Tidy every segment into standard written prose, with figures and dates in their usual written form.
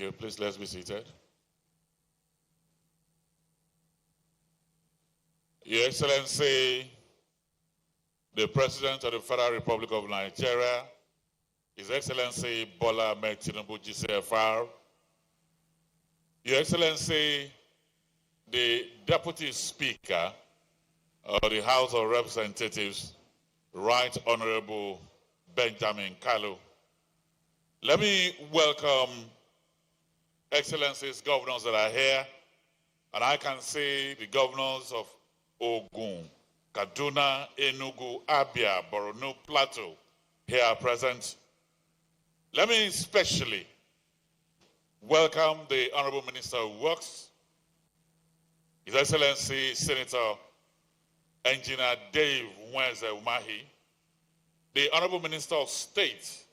you. Please, let's be seated. Your Excellency, the President of the Federal Republic of Nigeria, His Excellency Bola Ahmed Tinubu GCFR, Your Excellency, the Deputy Speaker of the House of Representatives, Right Honorable Benjamin Kalu. Let me welcome Excellencies, governors that are here, and I can see the governors of Ogun, Kaduna, Enugu, Abia, Borno, Plateau here are present. Let me especially welcome the Honorable Minister of Works, His Excellency Senator Engineer Dave Mweze Umahi, the Honorable Minister of State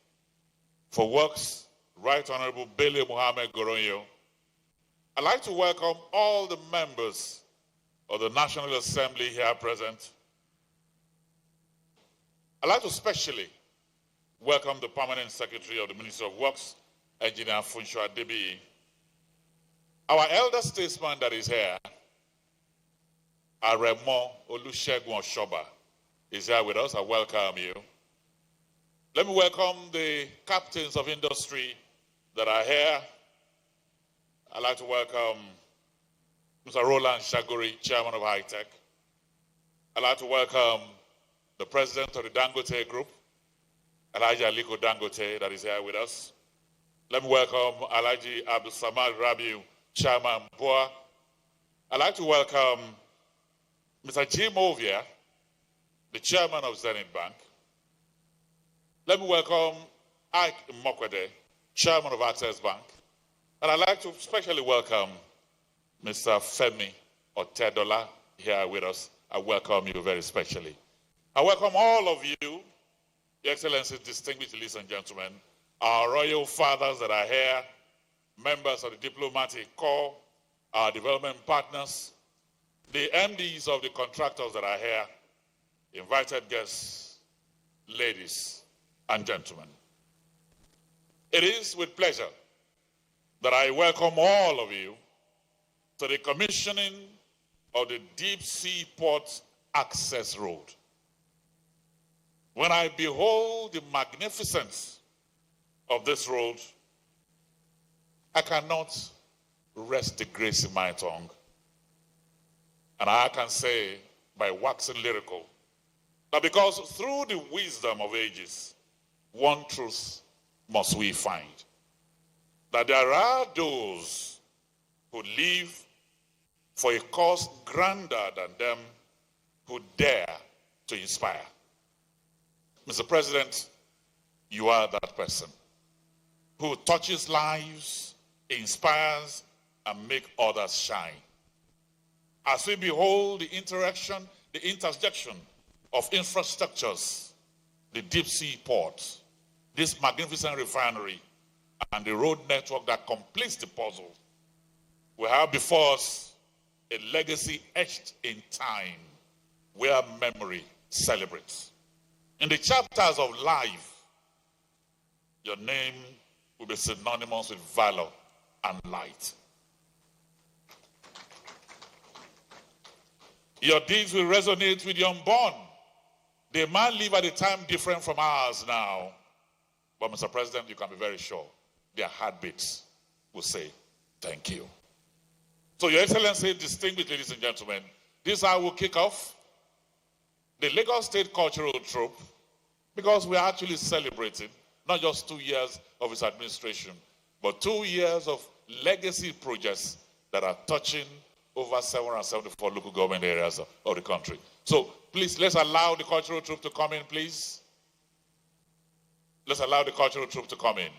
for Works, Right Honorable Bello Muhammad Goronyo. I'd like to welcome all the members of the National Assembly here present. I'd like to especially welcome the Permanent Secretary of the Ministry of Works, Engineer Funsho Adebiyi. Our elder statesman that is here, Aremo Olusegun Oshoba, is here with us. I welcome you. Let me welcome the captains of industry that are here. I'd like to welcome Mr. Roland Shagori, Chairman of High Tech. I'd like to welcome the President of the Dangote Group, Alhaji Aliko Dangote, that is here with us. Let me welcome Alhaji Abdul Samad Rabiu, Chairman BOA. I'd like to welcome Mr. Jim Ovia, the Chairman of Zenith Bank. Let me welcome Ike Mokwede, Chairman of Access Bank. And I'd like to especially welcome Mr. Femi Otedola here with us. I welcome you very specially. I welcome all of you, Your Excellencies, distinguished ladies and gentlemen, our royal fathers that are here, members of the diplomatic corps, our development partners, the MDs of the contractors that are here, invited guests, ladies and gentlemen. It is with pleasure that I welcome all of you to the commissioning of the Deep Sea Port Access Road. When I behold the magnificence of this road, I cannot rest the grace in my tongue. And I can say, by waxing lyrical, that because through the wisdom of ages, one truth must we find, that there are those who live for a cause grander than them, who dare to inspire. Mr. President, you are that person who touches lives, inspires, and makes others shine. As we behold the interaction, the intersection of infrastructures, the deep sea port, this magnificent refinery, and the road network that completes the puzzle, we have before us a legacy etched in time where memory celebrates. In the chapters of life, your name will be synonymous with valor and light. Your deeds will resonate with the unborn. They might live at a time different from ours now, but Mr. President, you can be very sure their heartbeats will say, thank you. So, Your Excellency, distinguished ladies and gentlemen, this I will kick off the Lagos State Cultural Troupe, because we are actually celebrating not just 2 years of its administration, but 2 years of legacy projects that are touching over 774 local government areas of the country. So please, let's allow the cultural troupe to come in, please. Let's allow the cultural troupe to come in.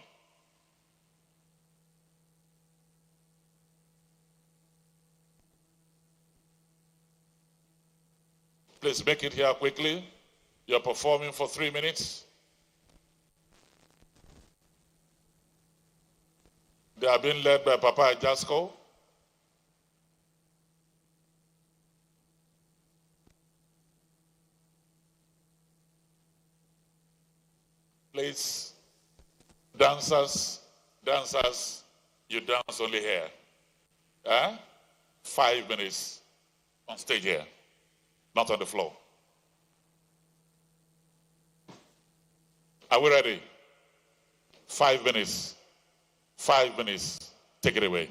Please make it here quickly. You're performing for 3 minutes. They are being led by Papa Ajasko. Please, dancers, You dance only here. Huh? 5 minutes on stage here, not on the floor. Are we ready? 5 minutes. 5 minutes. Take it away.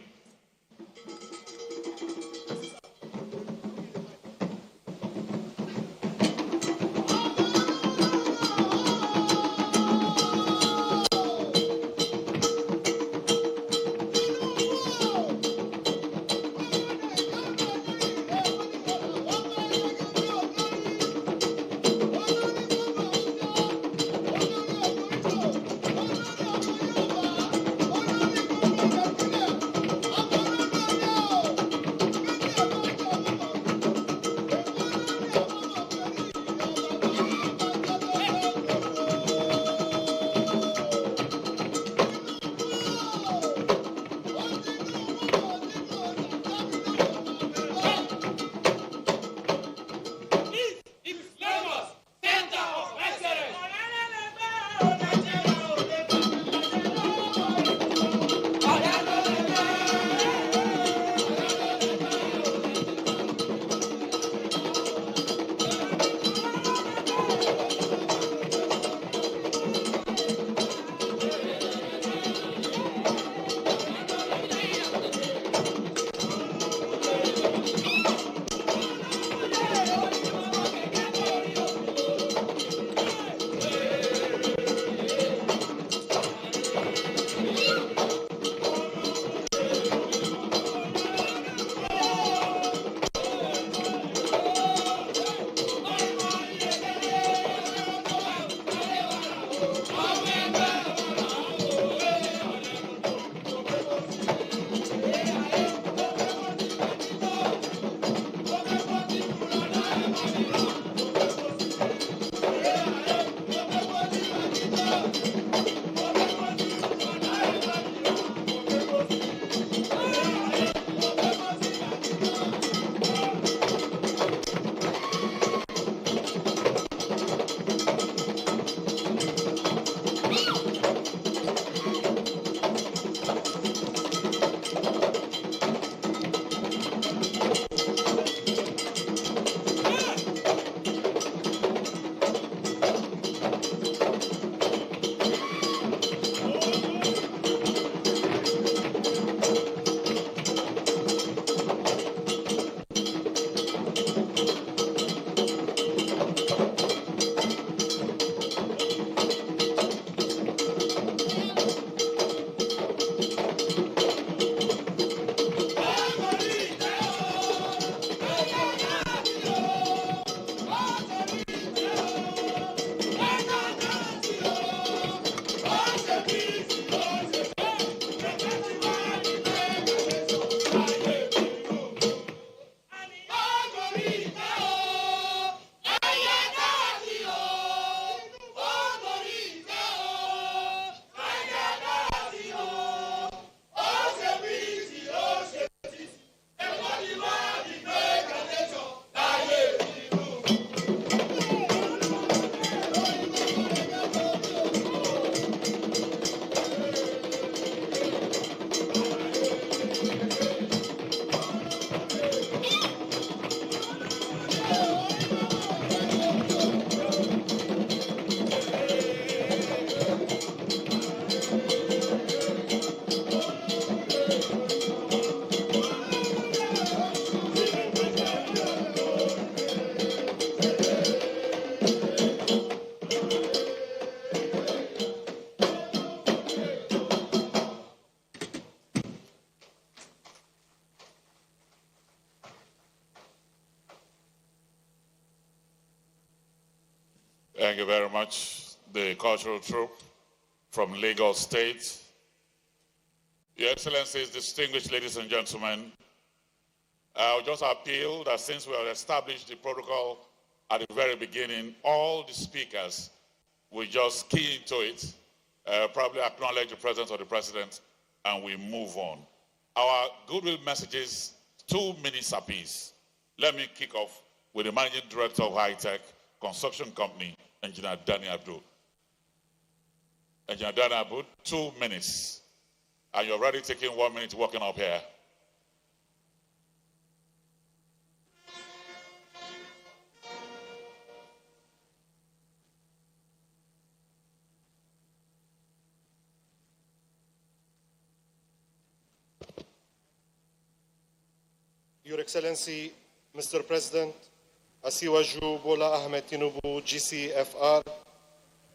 Thank you very much. The cultural troupe from Lagos State. Your Excellencies, distinguished ladies and gentlemen, I'll just appeal that since we have established the protocol at the very beginning, all the speakers will just key into it, probably acknowledge the presence of the President, and we move on. Our goodwill messages, 2 minutes apiece. Let me kick off with the Managing Director of High Tech Construction Company, Engineer Danny Abdul. Engineer Danny Abdul, 2 minutes. And you're already taking 1 minute walking up here. Your Excellency, Mr. President, Asiwaju Bola Ahmed Tinubu, GCFR,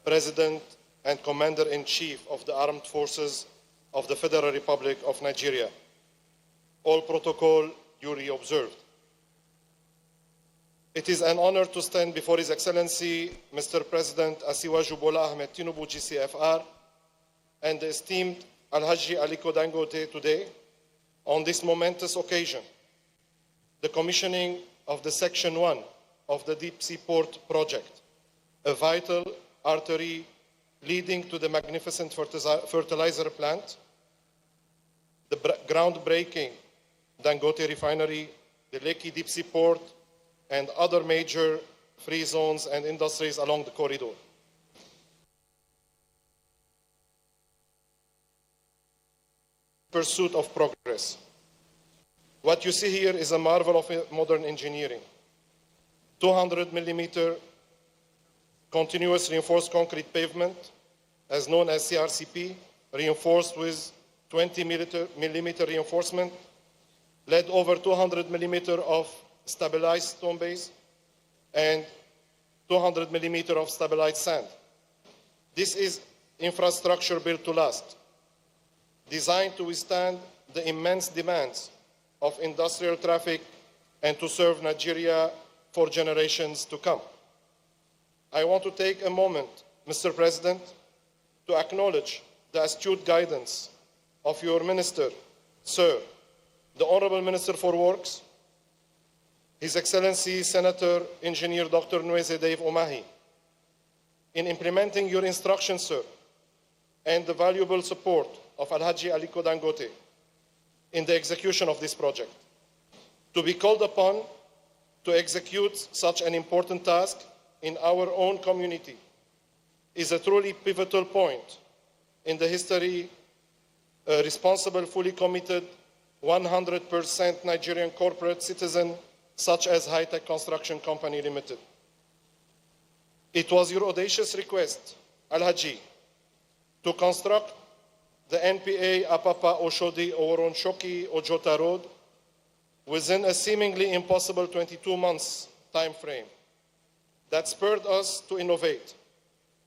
President and Commander-in-Chief of the Armed Forces of the Federal Republic of Nigeria. All protocol duly observed. It is an honor to stand before His Excellency, Mr. President Asiwaju Bola Ahmed Tinubu, GCFR, and the esteemed Alhaji Aliko Dangote today on this momentous occasion, the commissioning of the Section 1 of the Deep Sea Port Project, a vital artery leading to the magnificent fertilizer plant, the groundbreaking Dangote refinery, the Lekki Deep Sea Port, and other major free zones and industries along the corridor. Pursuit of progress. What you see here is a marvel of modern engineering. 200 millimeter continuous reinforced concrete pavement, as known as CRCP, reinforced with 20 millimeter reinforcement, led over 200 millimeter of stabilized stone base and 200 millimeter of stabilized sand. This is infrastructure built to last, designed to withstand the immense demands of industrial traffic and to serve Nigeria for generations to come. I want to take a moment, Mr. President, to acknowledge the astute guidance of your Minister, Sir, the Honorable Minister for Works, His Excellency Senator Engineer Dr. Nweze Dave Umahi, in implementing your instructions, sir, and the valuable support of Alhaji Aliko Dangote in the execution of this project. To be called upon to execute such an important task in our own community is a truly pivotal point in the history. A responsible, fully committed, 100% Nigerian corporate citizen such as High-Tech Construction Company Limited. It was your audacious request, Alhaji, to construct the NPA Apapa Oshodi Oworonshoki Ojota Road within a seemingly impossible 22 months time frame. That spurred us to innovate.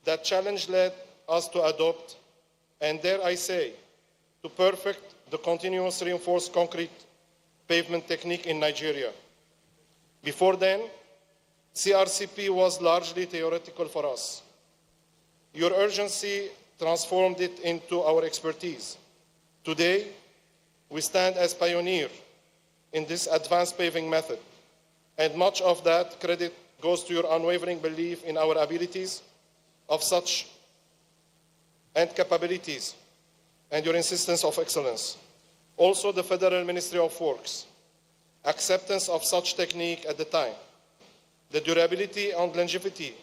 That challenge led us to adopt, and dare I say, to perfect the continuous reinforced concrete pavement technique in Nigeria. Before then, CRCP was largely theoretical for us. Your urgency transformed it into our expertise. Today, we stand as pioneer in this advanced paving method, and much of that credit goes to your unwavering belief in our abilities of such and capabilities, and your insistence of excellence. Also, the Federal Ministry of Works, acceptance of such technique at the time. The durability and longevity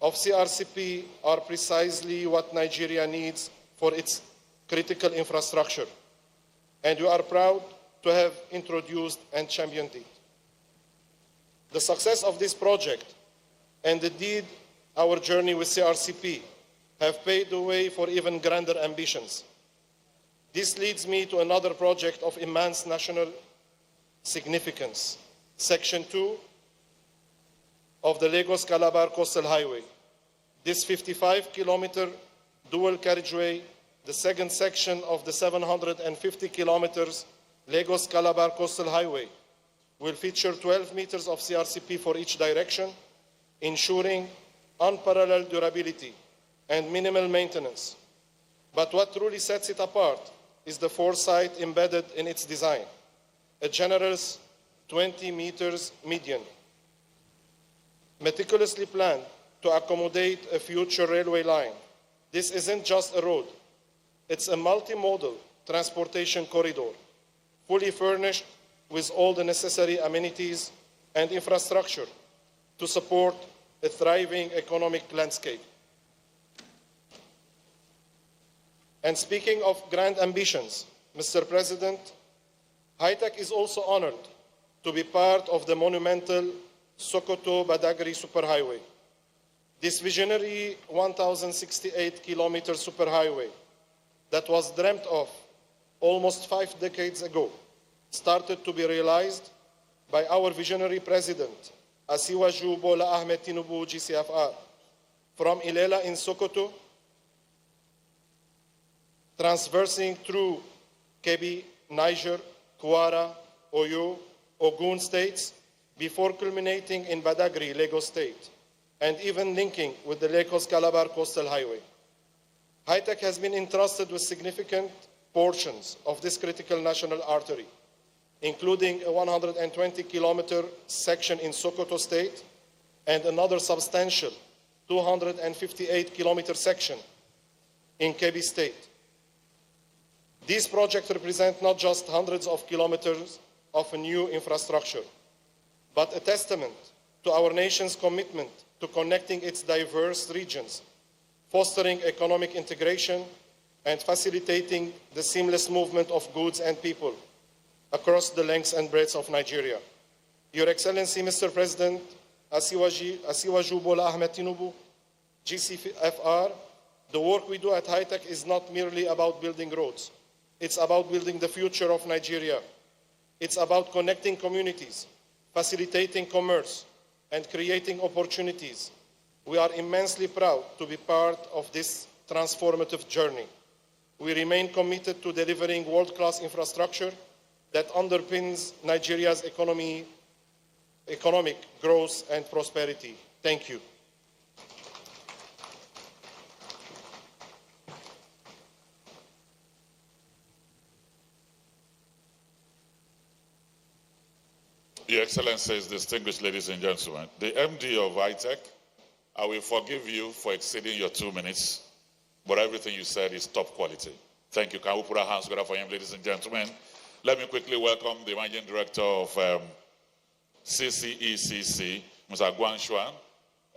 of CRCP are precisely what Nigeria needs for its critical infrastructure, and we are proud to have introduced and championed it. The success of this project, and indeed our journey with CRCP, have paved the way for even grander ambitions. This leads me to another project of immense national significance, Section 2 of the Lagos-Calabar Coastal Highway. This 55-kilometer dual carriageway, the second section of the 750 kilometers Lagos-Calabar Coastal Highway, will feature 12 meters of CRCP for each direction, ensuring unparalleled durability and minimal maintenance. But what truly sets it apart is the foresight embedded in its design, a generous 20 meters median, meticulously planned to accommodate a future railway line. This isn't just a road, it's a multimodal transportation corridor, fully furnished with all the necessary amenities and infrastructure to support a thriving economic landscape. And speaking of grand ambitions, Mr. President, High-Tech is also honored to be part of the monumental Sokoto-Badagry Superhighway. This visionary 1,068-kilometer superhighway that was dreamt of almost 5 decades ago started to be realized by our visionary president, Asiwaju Bola Ahmed Tinubu GCFR, from Ilela in Sokoto, transversing through Kebbi, Niger, Kwara, Oyo, Ogun states, before culminating in Badagry, Lagos State, and even linking with the Lagos-Calabar Coastal Highway. High-Tech has been entrusted with significant portions of this critical national artery, including a 120-kilometer section in Sokoto State and another substantial 258-kilometer section in Kebbi State. These projects represent not just hundreds of kilometers of new infrastructure, but a testament to our nation's commitment to connecting its diverse regions, fostering economic integration, and facilitating the seamless movement of goods and people across the length and breadth of Nigeria. Your Excellency, Mr. President, Asiwaju Bola Ahmed Tinubu, GCFR, the work we do at High-Tech is not merely about building roads. It's about building the future of Nigeria. It's about connecting communities, facilitating commerce, and creating opportunities. We are immensely proud to be part of this transformative journey. We remain committed to delivering world-class infrastructure that underpins Nigeria's economic growth and prosperity. Thank you. Your Excellencies, distinguished ladies and gentlemen, the MD of High-Tech, I will forgive you for exceeding your 2 minutes, but everything you said is top quality. Thank you. Can we put our hands together for him, ladies and gentlemen? Let me quickly welcome the Managing Director of CCECC, Mr. Guan Xuan,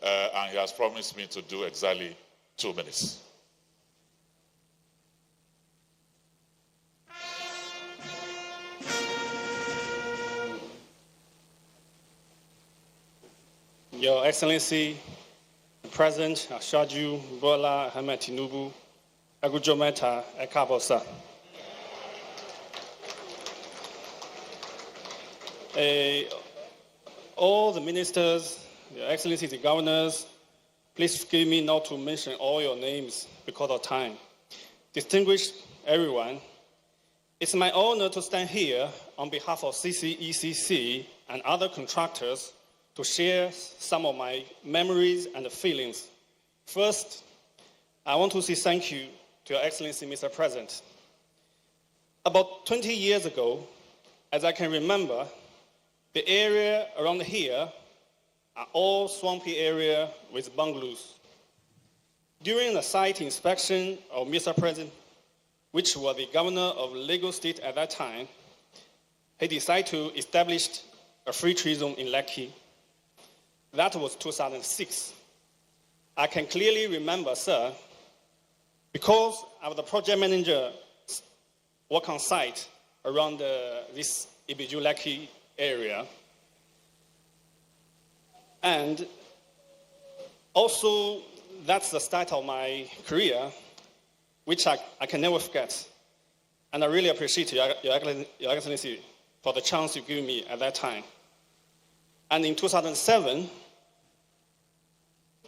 and he has promised me to do exactly 2 minutes. Your Excellency, President Asiwaju Bola Ahmed Tinubu, Agujo Meta Ekabosa. All the ministers, Your Excellency, the governors, please forgive me not to mention all your names because of time. Distinguished everyone, it's my honor to stand here on behalf of CCECC and other contractors to share some of my memories and feelings. First, I want to say thank you to Your Excellency, Mr. President. About 20 years ago, as I can remember, the area around here are all swampy area with bungalows. During the site inspection of Mr. President, which was the governor of Lagos State at that time, he decided to establish a free trade zone in Lekki. That was 2006. I can clearly remember, sir, because I was the project manager work on site around this Abuja Lekki area. And also, that's the start of my career, which I can never forget. And I really appreciate Your Excellency for the chance you gave me at that time. And in 2007,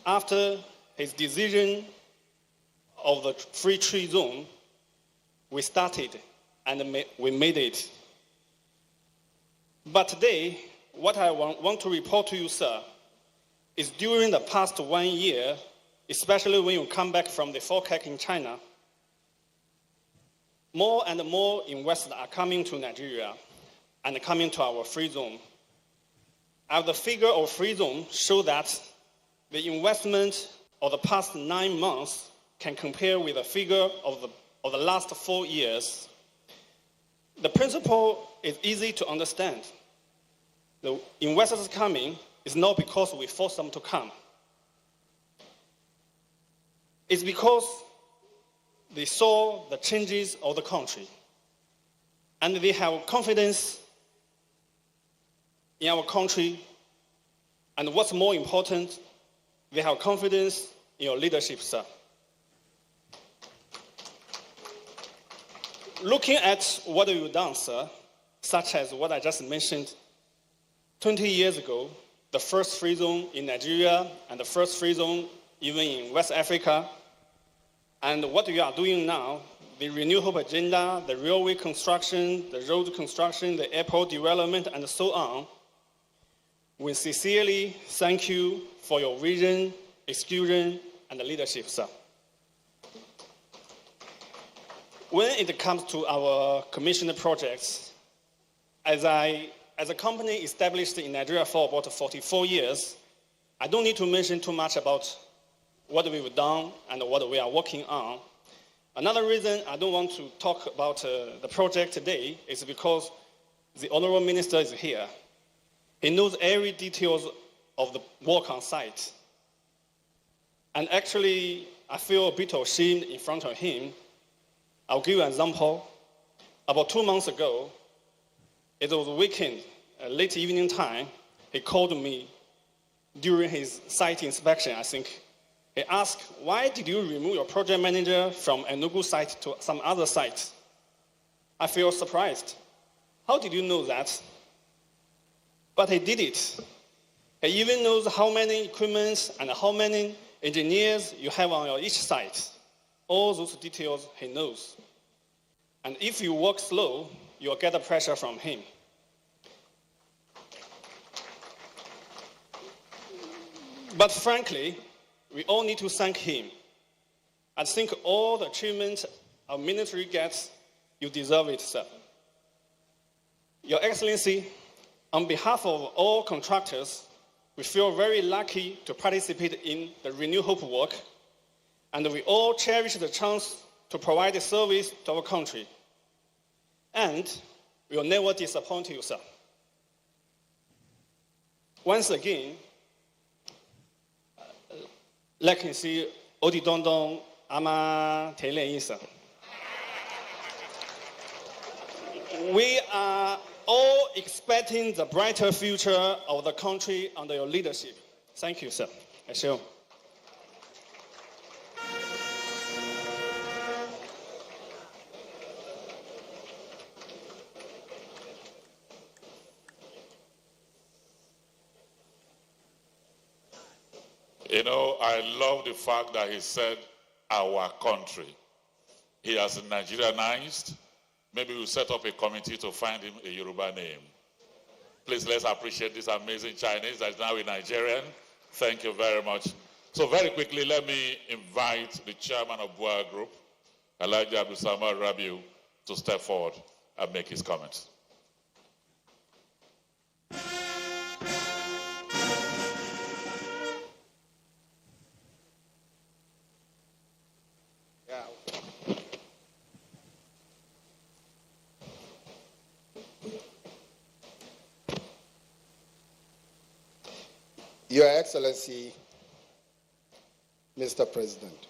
after his decision of the free trade zone, we started and we made it. But today, what I want to report to you, sir, is during the past 1 year, especially when you come back from the forecast in China, more and more investors are coming to Nigeria and coming to our free zone. And the figure of free zone show that the investment of the past 9 months can compare with the figure of the last 4 years. The principle is easy to understand. The investors coming is not because we force them to come. It's because They saw the changes of the country, and they have confidence in our country, and what's more important, they have confidence in your leadership, sir. Looking at what you've done, sir, such as what I just mentioned, 20 years ago, the first free zone in Nigeria and the first free zone even in West Africa, and what you are doing now, the Renew Hope agenda, the railway construction, the road construction, the airport development, and so on, we sincerely thank you for your vision, execution, and leadership, sir. When it comes to our commissioned projects, as a company established in Nigeria for about 44 years, I don't need to mention too much about what we've done and what we are working on. Another reason I don't want to talk about the project today is because the Honorable Minister is here. He knows every details of the work on site. And actually, I feel a bit ashamed in front of him. I'll give you an example. About 2 months ago, it was a weekend, late evening time, he called me during his site inspection, I think. He asked, why did you remove your project manager from Enugu site to some other site? I feel surprised. How did you know that? But he did it. He even knows how many equipment and how many engineers you have on each site. All those details he knows. And if you work slow, you'll get the pressure from him. But frankly, we all need to thank him. I think all the achievements our ministry gets, you deserve it, sir. Your Excellency, on behalf of all contractors, we feel very lucky to participate in the Renew Hope work, and we all cherish the chance to provide a service to our country. And we will never disappoint you, sir. Once again, Lekki Odi Dondon Ama Tele Isa. We are all expecting the brighter future of the country under your leadership. Thank you, sir. Ashe. You know, I love the fact that he said our country. He has Nigerianized. Maybe we'll set up a committee to find him a Yoruba name. Please, let's appreciate this amazing Chinese that is now a Nigerian. Thank you very much. So very quickly, let me invite the chairman of Boa Group, Alhaji Abdulsamad Rabiu, to step forward and make his comments. Your Excellency, Mr. President,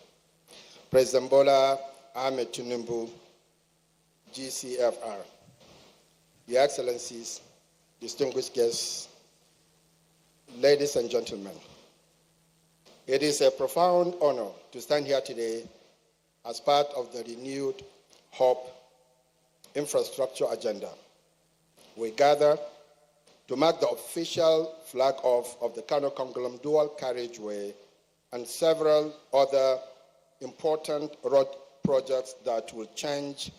President Bola Ahmed Tinubu, GCFR, Your Excellencies, distinguished guests, ladies and gentlemen, it is a profound honor to stand here today as part of the renewed Hope infrastructure agenda. We gather to mark the official flag off of the Kano-Kongolam dual carriageway and several other important road projects that will change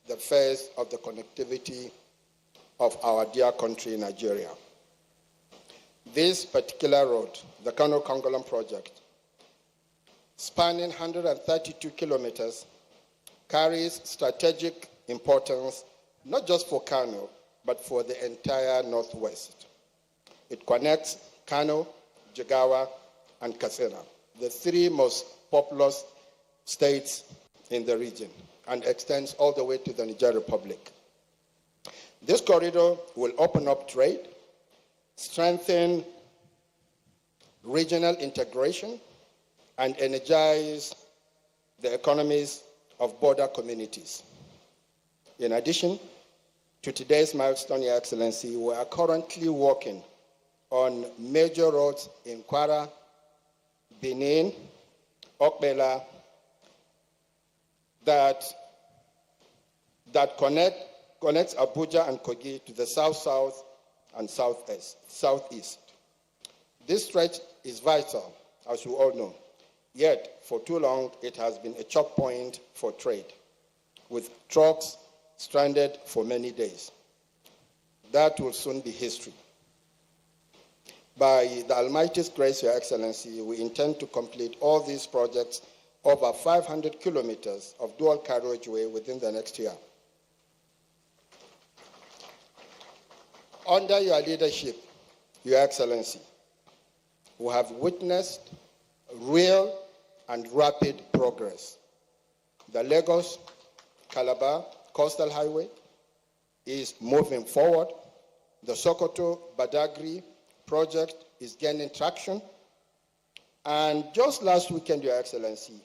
the face of the connectivity of our dear country, Nigeria. This particular road, the Kano-Kongolam project, spanning 132 kilometers, carries strategic importance not just for Kano, but for the entire Northwest. It connects Kano, Jigawa, and Katsina, the three most populous states in the region, and extends all the way to the Niger Republic. This corridor will open up trade, strengthen regional integration, and energize the economies of border communities. In addition to today's milestone, Your Excellency, we are currently working on major roads in Kwara, Benin, Okbela, that connects Abuja and Kogi to the south-south and southeast. This stretch is vital, as you all know, yet for too long it has been a choke point for trade, with trucks stranded for many days. That will soon be history. By the Almighty's grace, Your Excellency, we intend to complete all these projects over 500 kilometers of dual carriageway within the next year. Under your leadership, Your Excellency, we have witnessed real and rapid progress. The Lagos-Calabar Coastal Highway is moving forward. The Sokoto-Badagry project is gaining traction. And just last weekend, Your Excellency,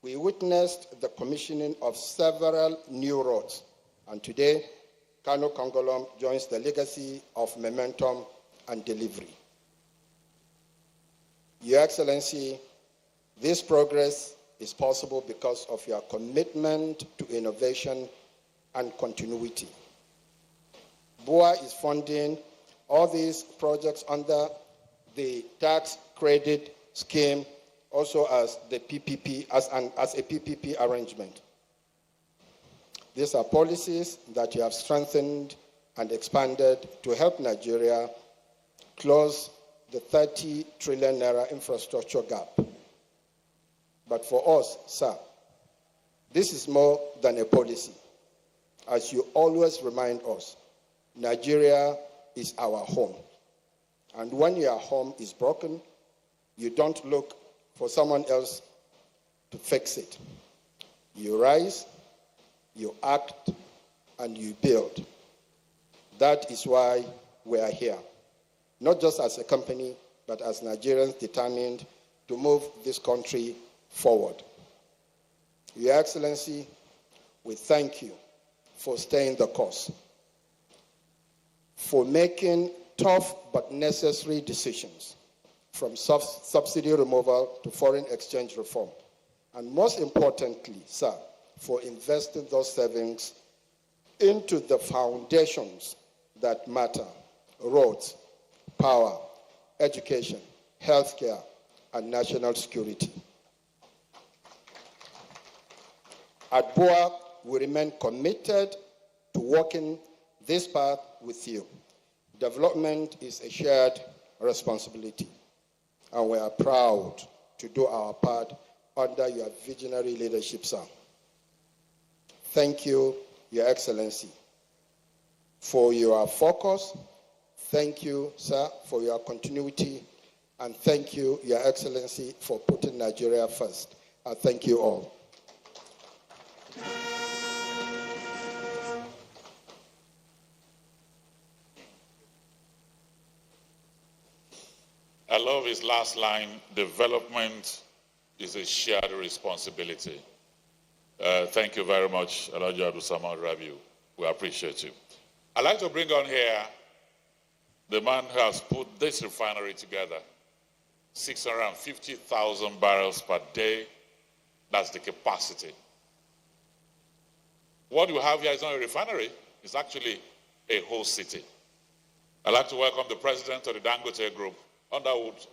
we witnessed the commissioning of several new roads. And today, Kano Kongolom joins the legacy of momentum and delivery. Your Excellency, this progress is possible because of your commitment to innovation and continuity. BUA is funding all these projects under the tax credit scheme, also as the PPP, as a PPP arrangement. These are policies that you have strengthened and expanded to help Nigeria close the 30 trillion naira infrastructure gap. But for us, sir, this is more than a policy. As you always remind us, Nigeria is our home. And when your home is broken, you don't look for someone else to fix it. You rise, you act, and you build. That is why we are here. Not just as a company, but as Nigerians determined to move this country forward. Your Excellency, we thank you for staying the course, for making tough but necessary decisions, from subsidy removal to foreign exchange reform. And most importantly, sir, for investing those savings into the foundations that matter: roads, power, education, healthcare, and national security. At BUA, we remain committed to walking this path with you. Development is a shared responsibility, and we are proud to do our part under your visionary leadership, sir. Thank you, Your Excellency, for your focus. Thank you, sir, for your continuity. And thank you, Your Excellency, for putting Nigeria first. I thank you all. I love his last line: development is a shared responsibility. Thank you very much, Alhaji Abdulsamad Rabiu. We appreciate you. I'd like to bring on here the man who has put this refinery together. 650,000 barrels per day. That's the capacity. What you have here is not a refinery. It's actually a whole city. I'd like to welcome the president of the Dangote Group. Under whose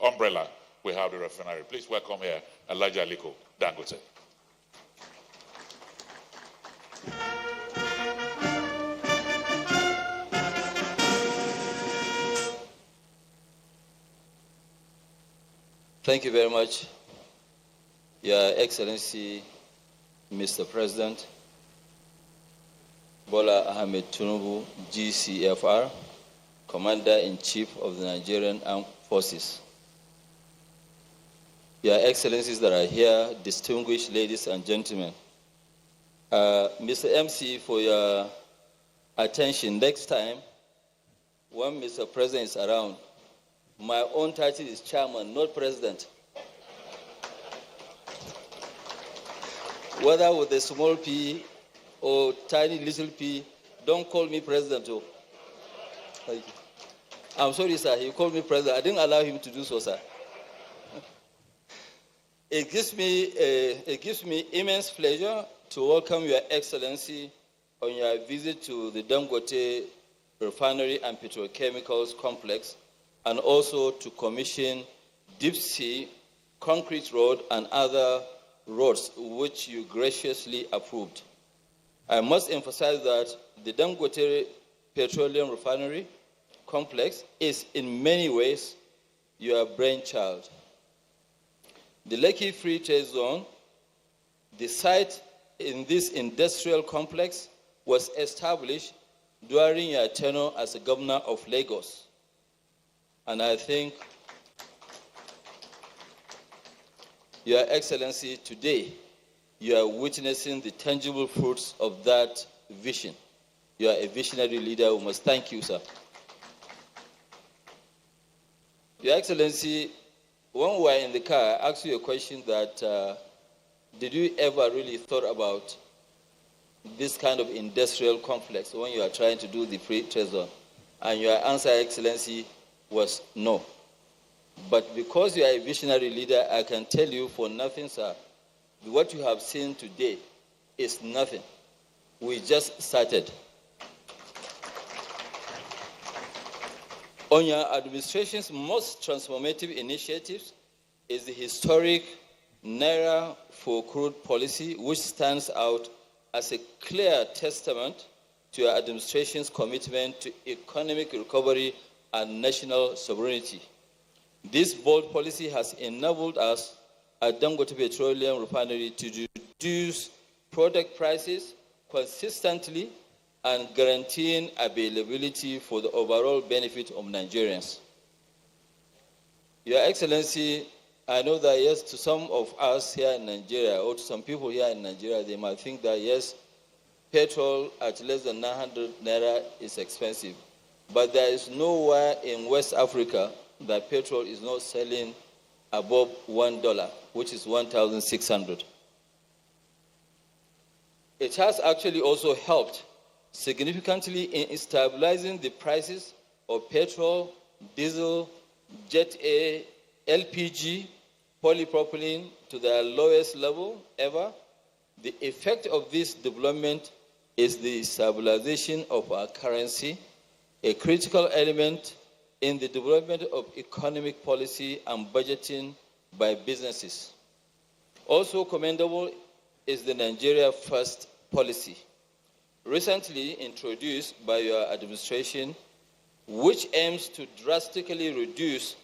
umbrella we have the refinery. Please welcome here Alhaji Aliko Dangote. Thank you very much, Your Excellency, Mr. President, Bola Ahmed Tinubu, GCFR, Commander-in-Chief of the Nigerian Armed Forces. Your Excellencies that are here, distinguished ladies and gentlemen, Mr. MC, for your attention. Next time, when Mr. President is around, my own title is chairman, not president. whether with a small p or tiny little p, don't call me president. Oh. Thank you. I'm sorry, sir. He called me president. I didn't allow him to do so, sir. It gives me immense pleasure to welcome Your Excellency on your visit to the Dangote Refinery and Petrochemicals Complex, and also to commission deep sea, concrete road, and other roads which you graciously approved. I must emphasize that the Dangote Petroleum Refinery Complex is in many ways your brainchild. The Lekki Free Trade Zone, the site in this industrial complex, was established during your tenure as a governor of Lagos. And I think, Your Excellency, today you are witnessing the tangible fruits of that vision. You are a visionary leader. We must thank you, sir. Your Excellency, when we were in the car, I asked you a question that, did you ever really thought about this kind of industrial complex when you are trying to do the free trade zone? And your answer, Excellency, was no. But because you are a visionary leader, I can tell you for nothing, sir, what you have seen today is nothing. We just started. On your administration's most transformative initiatives is the historic Naira for Crude policy, which stands out as a clear testament to your administration's commitment to economic recovery and national sovereignty. This bold policy has enabled us at Dangote Petroleum Refinery to reduce product prices consistently and guaranteeing availability for the overall benefit of Nigerians. Your Excellency, I know that yes, to some of us here in Nigeria, or to some people here in Nigeria, they might think that yes, petrol at less than 900 naira is expensive. But there is nowhere in West Africa that petrol is not selling above $1, which is 1,600. It has actually also helped significantly in stabilizing the prices of petrol, diesel, Jet A, LPG, polypropylene to their lowest level ever. The effect of this development is the stabilization of our currency, a critical element in the development of economic policy and budgeting by businesses. Also commendable is the Nigeria First policy, recently introduced by your administration, which aims to drastically reduce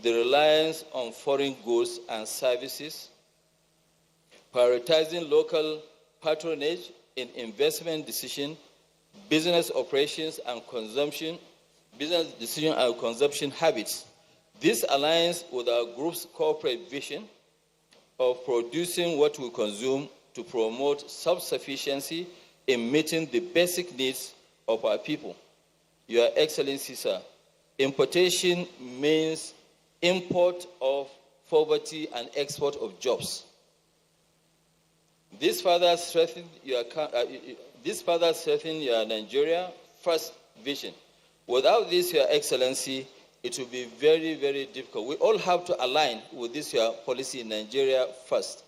the reliance on foreign goods and services, prioritizing local patronage in investment decision, business operations and consumption, business decision and consumption habits. This aligns with our group's corporate vision of producing what we consume to promote self-sufficiency in meeting the basic needs of our people. Your Excellency, sir, importation means import of poverty and export of jobs. This further strengthens your Nigeria First vision. Without this, Your Excellency, it will be very, very difficult. We all have to align with this your policy in Nigeria First.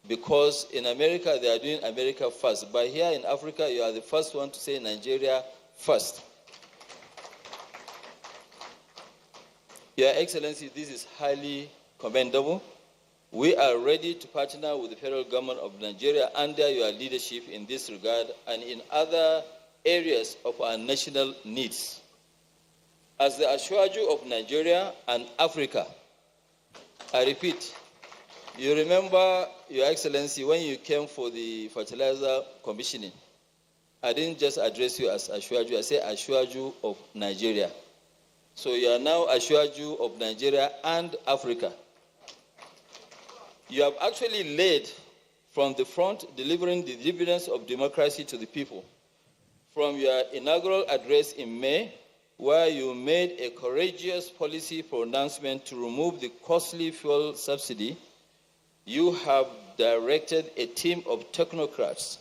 Because in America, they are doing America first. But here in Africa, you are the first one to say Nigeria first. Your Excellency, this is highly commendable. We are ready to partner with the federal government of Nigeria under your leadership in this regard and in other areas of our national needs. As the Ashwaju of Nigeria and Africa, I repeat, you remember, Your Excellency, when you came for the fertilizer commissioning, I didn't just address you as Ashwaju, I said Ashwaju of Nigeria. So you are now Ashwaju of Nigeria and Africa. You have actually led from the front, delivering the dividends of democracy to the people. From your inaugural address in May, where you made a courageous policy pronouncement to remove the costly fuel subsidy, you have directed a team of technocrats.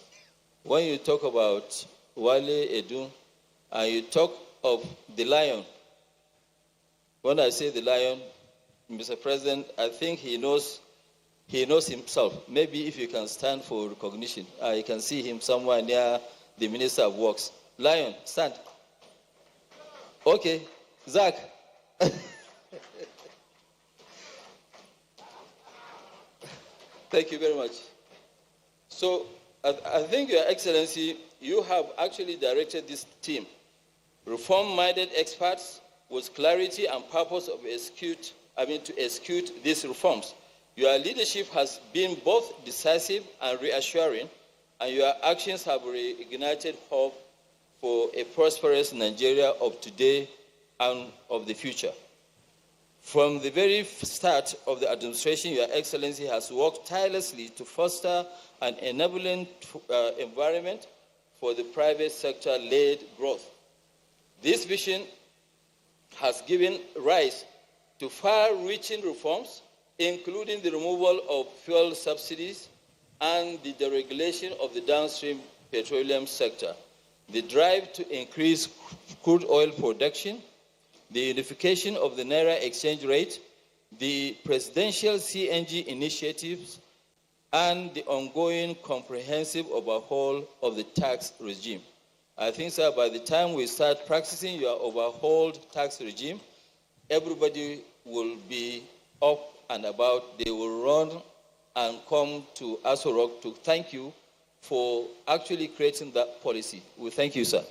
When you talk about Wale Edun, and you talk of the lion, when I say the lion, Mr. President, I think he knows himself. Maybe if you can stand for recognition, I can see him somewhere near the Minister of Works. Lion, stand. Okay, Zach. Thank you very much. So I think, Your Excellency, you have actually directed this team, reform-minded experts with clarity and purpose to execute these reforms. Your leadership has been both decisive and reassuring, and your actions have reignited hope for a prosperous Nigeria of today and of the future. From the very start of the administration, Your Excellency has worked tirelessly to foster an enabling environment for the private sector-led growth. This vision has given rise to far-reaching reforms, including the removal of fuel subsidies and the deregulation of the downstream petroleum sector, the drive to increase crude oil production, the unification of the Naira exchange rate, the presidential CNG initiatives, and the ongoing comprehensive overhaul of the tax regime. I think, sir, by the time we start practicing your overhauled tax regime, everybody will be up and about. They will run and come to Aso Rock to thank you for actually creating that policy. We thank you, sir.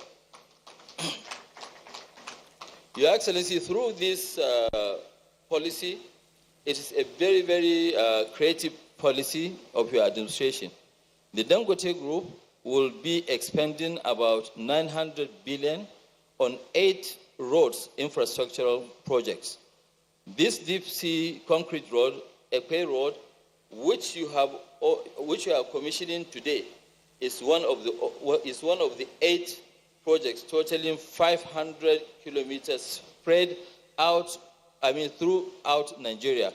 Your Excellency, through this policy, it is a very, very creative policy of your administration. The Dangote Group will be expending about 900 billion on 8 roads infrastructural projects. This deep-sea concrete road, Epe Road, which you are commissioning today, is one of the 8 projects totaling 500 kilometers spread out, throughout Nigeria.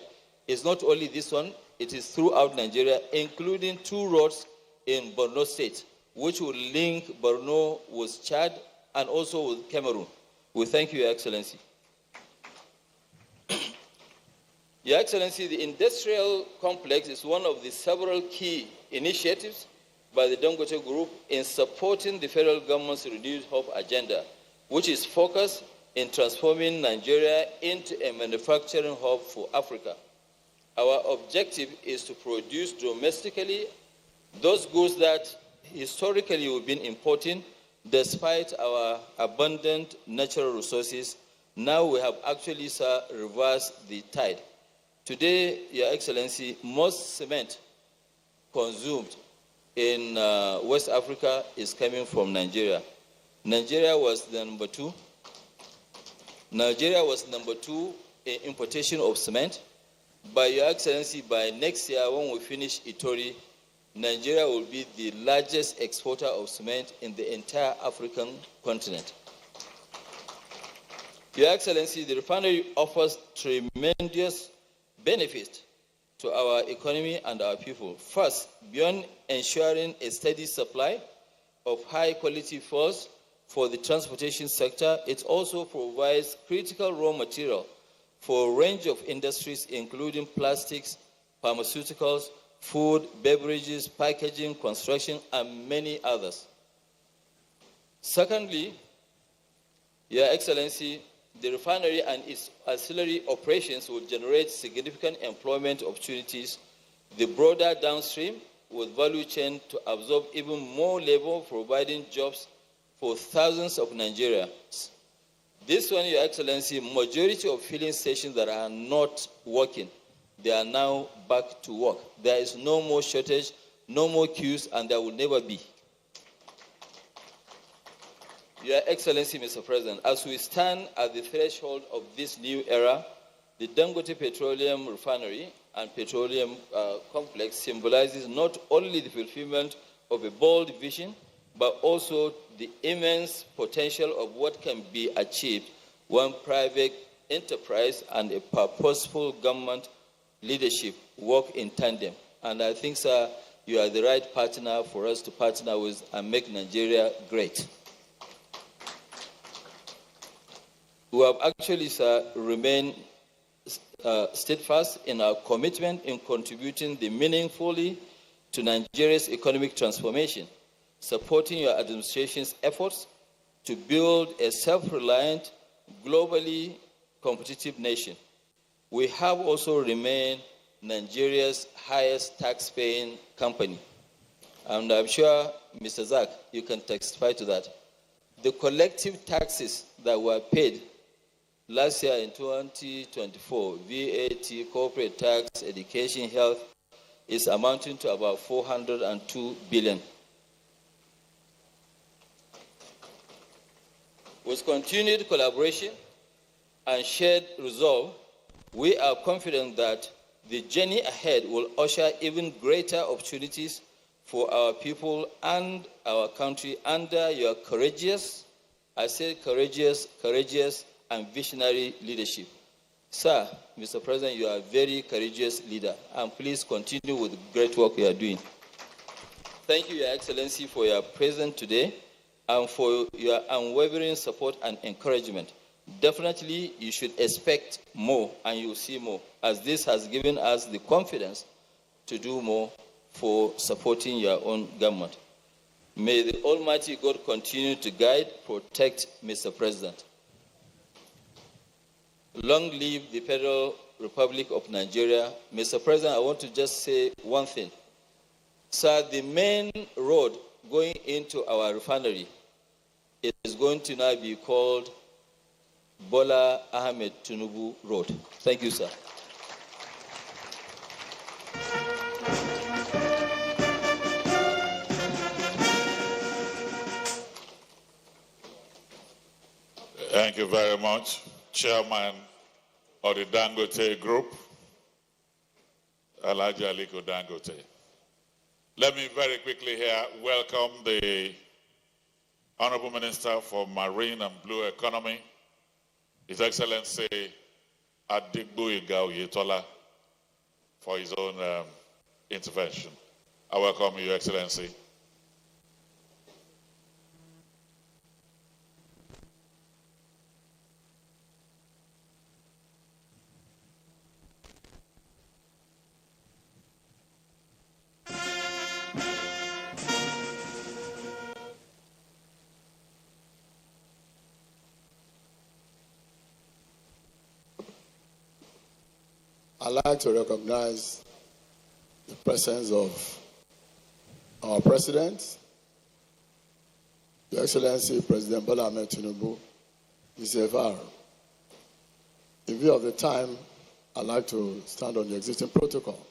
It's not only this one, it is throughout Nigeria, including 2 roads in Borno State, which will link Borno with Chad and also with Cameroon. We thank you, Your Excellency. Your Excellency, the industrial complex is one of the several key initiatives by the Dangote Group in supporting the federal government's renewed hope agenda, which is focused in transforming Nigeria into a manufacturing hub for Africa. Our objective is to produce domestically those goods that historically we've been importing, despite our abundant natural resources. Now we have actually, sir, reversed the tide. Today, Your Excellency, most cement consumed in West Africa is coming from Nigeria. Nigeria was number 2. Nigeria was number 2 in importation of cement. By Your Excellency, by next year when we finish Itori, Nigeria will be the largest exporter of cement in the entire African continent. Your Excellency, the refinery offers tremendous benefits to our economy and our people. First, beyond ensuring a steady supply of high-quality fuels for the transportation sector, it also provides critical raw material for a range of industries, including plastics, pharmaceuticals, food, beverages, packaging, construction, and many others. Secondly, Your Excellency, the refinery and its ancillary operations will generate significant employment opportunities. The broader downstream with value chain to absorb even more labor, providing jobs for thousands of Nigerians. This one, Your Excellency, majority of filling stations that are not working, they are now back to work. There is no more shortage, no more queues, and there will never be. Your Excellency, Mr. President, as we stand at the threshold of this new era, the Dangote Petroleum Refinery and Petroleum Complex symbolizes not only the fulfillment of a bold vision, but also the immense potential of what can be achieved when private enterprise and a purposeful government leadership work in tandem. And I think, sir, you are the right partner for us to partner with and make Nigeria great. We have actually, sir, remained steadfast in our commitment in contributing meaningfully to Nigeria's economic transformation, supporting your administration's efforts to build a self-reliant, globally competitive nation. We have also remained Nigeria's highest tax-paying company. And I'm sure, Mr. Zak, you can testify to that. The collective taxes that were paid last year in 2024, VAT, corporate tax, education, health, is amounting to about 402 billion. With continued collaboration and shared resolve, we are confident that the journey ahead will usher even greater opportunities for our people and our country under your courageous, I say courageous and visionary leadership. Sir, Mr. President, you are a very courageous leader, and please continue with the great work you are doing. Thank you, Your Excellency, for your presence today and for your unwavering support and encouragement. Definitely, you should expect more, and you will see more, as this has given us the confidence to do more for supporting your own government. May the Almighty God continue to guide, protect Mr. President. Long live the Federal Republic of Nigeria. Mr. President, I want to just say one thing. Sir, the main road going into our refinery is going to now be called Bola Ahmed Tinubu Road. Thank you, sir. Thank you very much, Chairman of the Dangote Group, Alhaji Aliko Dangote. Let me very quickly here welcome the Honorable Minister for Marine and Blue Economy, His Excellency Adigboyega Oyetola, for his own intervention. I welcome you, Your Excellency. I'd like to recognize the presence of our President, Your Excellency President Bola Ahmed Tinubu, DCFR. In view of the time, I'd like to stand on the existing protocol.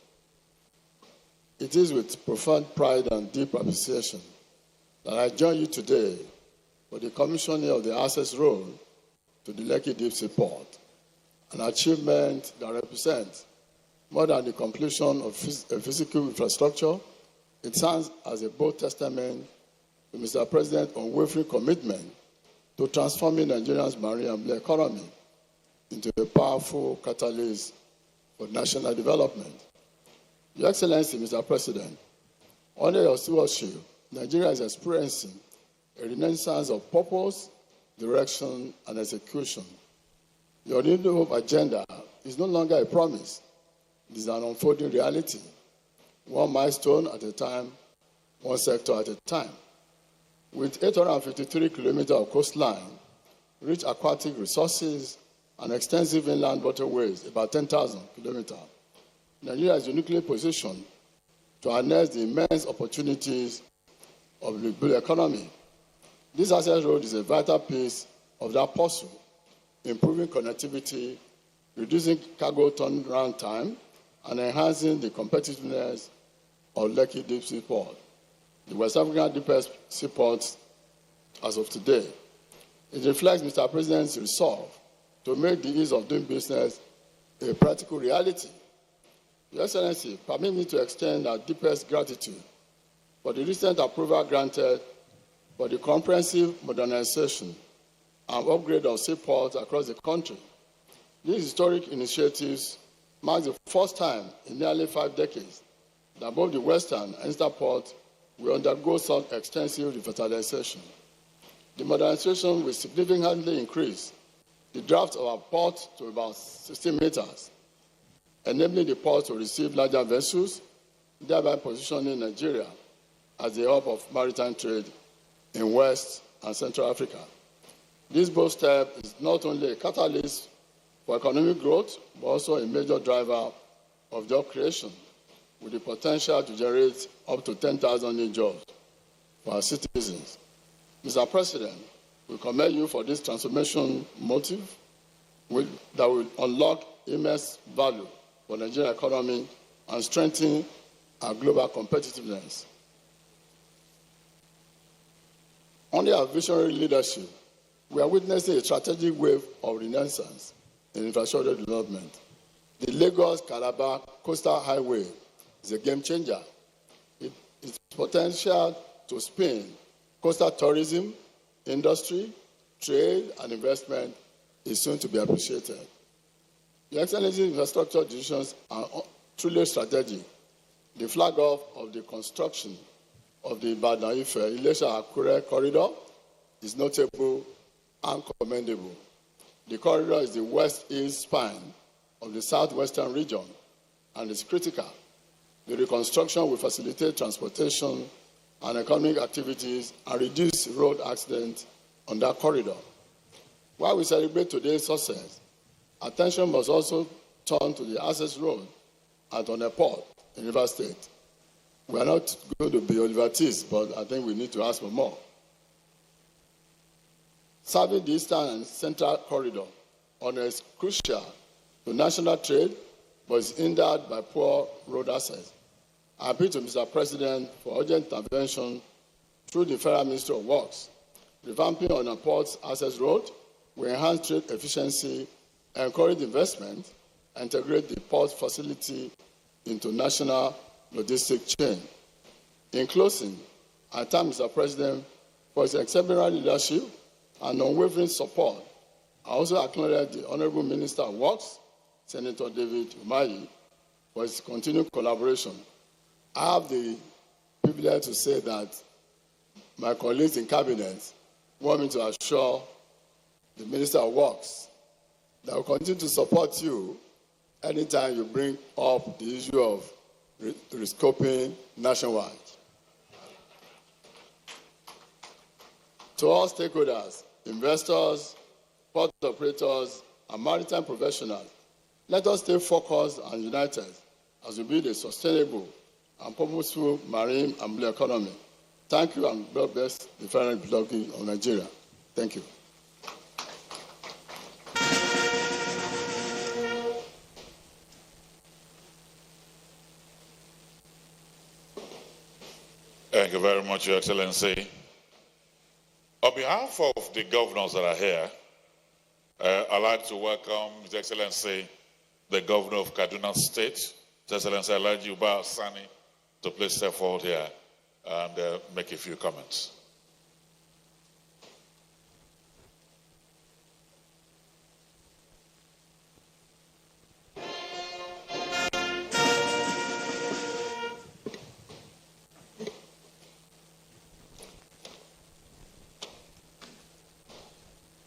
It is with profound pride and deep appreciation that I join you today for the commissioning of the access road to the Lekki Deep Sea Port, an achievement that represents more than the completion of physical infrastructure. It stands as a bold testament to Mr. President's unwavering commitment to transforming Nigeria's marine and blue economy into a powerful catalyst for national development. Your Excellency, Mr. President, under your stewardship, Nigeria is experiencing a renaissance of purpose, direction, and execution. Your New Hope agenda is no longer a promise. It is an unfolding reality, one milestone at a time, one sector at a time. With 853 kilometers of coastline, rich aquatic resources, and extensive inland waterways, about 10,000 kilometers, Nigeria is uniquely positioned to harness the immense opportunities of the blue economy. This access road is a vital piece of that puzzle, improving connectivity, reducing cargo turnaround time, and enhancing the competitiveness of Lekki Deep Sea Port, the West African deepest seaport as of today. It reflects Mr. President's resolve to make the ease of doing business a practical reality. Your Excellency, permit me to extend our deepest gratitude for the recent approval granted for the comprehensive modernization and upgrade of seaports across the country. These historic initiatives mark the first time in nearly 5 decades that both the western and eastern port will undergo some extensive revitalization. The modernization will significantly increase the draft of our port to about 60 meters, enabling the port to receive larger vessels, thereby positioning Nigeria as the hub of maritime trade in West and Central Africa. This bold step is not only a catalyst for economic growth, but also a major driver of job creation, with the potential to generate up to 10,000 new jobs for our citizens. Mr. President, we commend you for this transformation motive that will unlock immense value for the Nigerian economy and strengthen our global competitiveness. Under our visionary leadership, we are witnessing a strategic wave of renaissance in infrastructure development. The Lagos-Calabar Coastal Highway is a game changer. Its potential to spin coastal tourism, industry, trade, and investment is soon to be appreciated. Your Excellency, infrastructure decisions are truly strategic. The flag off of the construction of the Ibadan-Ife-Ilesha-Akure corridor is notable and commendable. The corridor is the west-east spine of the southwestern region and is critical. The reconstruction will facilitate transportation and economic activities and reduce road accidents on that corridor. While we celebrate today's success, attention must also turn to the access road at Oneport in Rivers State. We are not going to be Oliver-Twist, but I think we need to ask for more. Serving the eastern and central corridor is crucial to national trade, but is hindered by poor road access. I appeal to Mr. President for urgent intervention through the Federal Ministry of Works. Revamping on a port's access road will enhance trade efficiency, encourage investment, and integrate the port facility into national logistic chain. In closing, I thank Mr. President for his exemplary leadership and unwavering support. I also acknowledge the Honorable Minister of Works, Senator David Umahi, for his continued collaboration. I have the privilege to say that my colleagues in cabinet want me to assure the Minister of Works that will continue to support you anytime you bring up the issue of rescoping nationwide. To all stakeholders, investors, port operators, and maritime professionals, let us stay focused and united as we build a sustainable and purposeful marine and blue economy. Thank you, and God bless the Federal Republic of Nigeria. Thank you. Thank you very much, Your Excellency. On behalf of the governors that are here, I'd like to welcome His Excellency, the Governor of Kaduna State, His Excellency Alhaji Uba Sani, to please step forward here and make a few comments.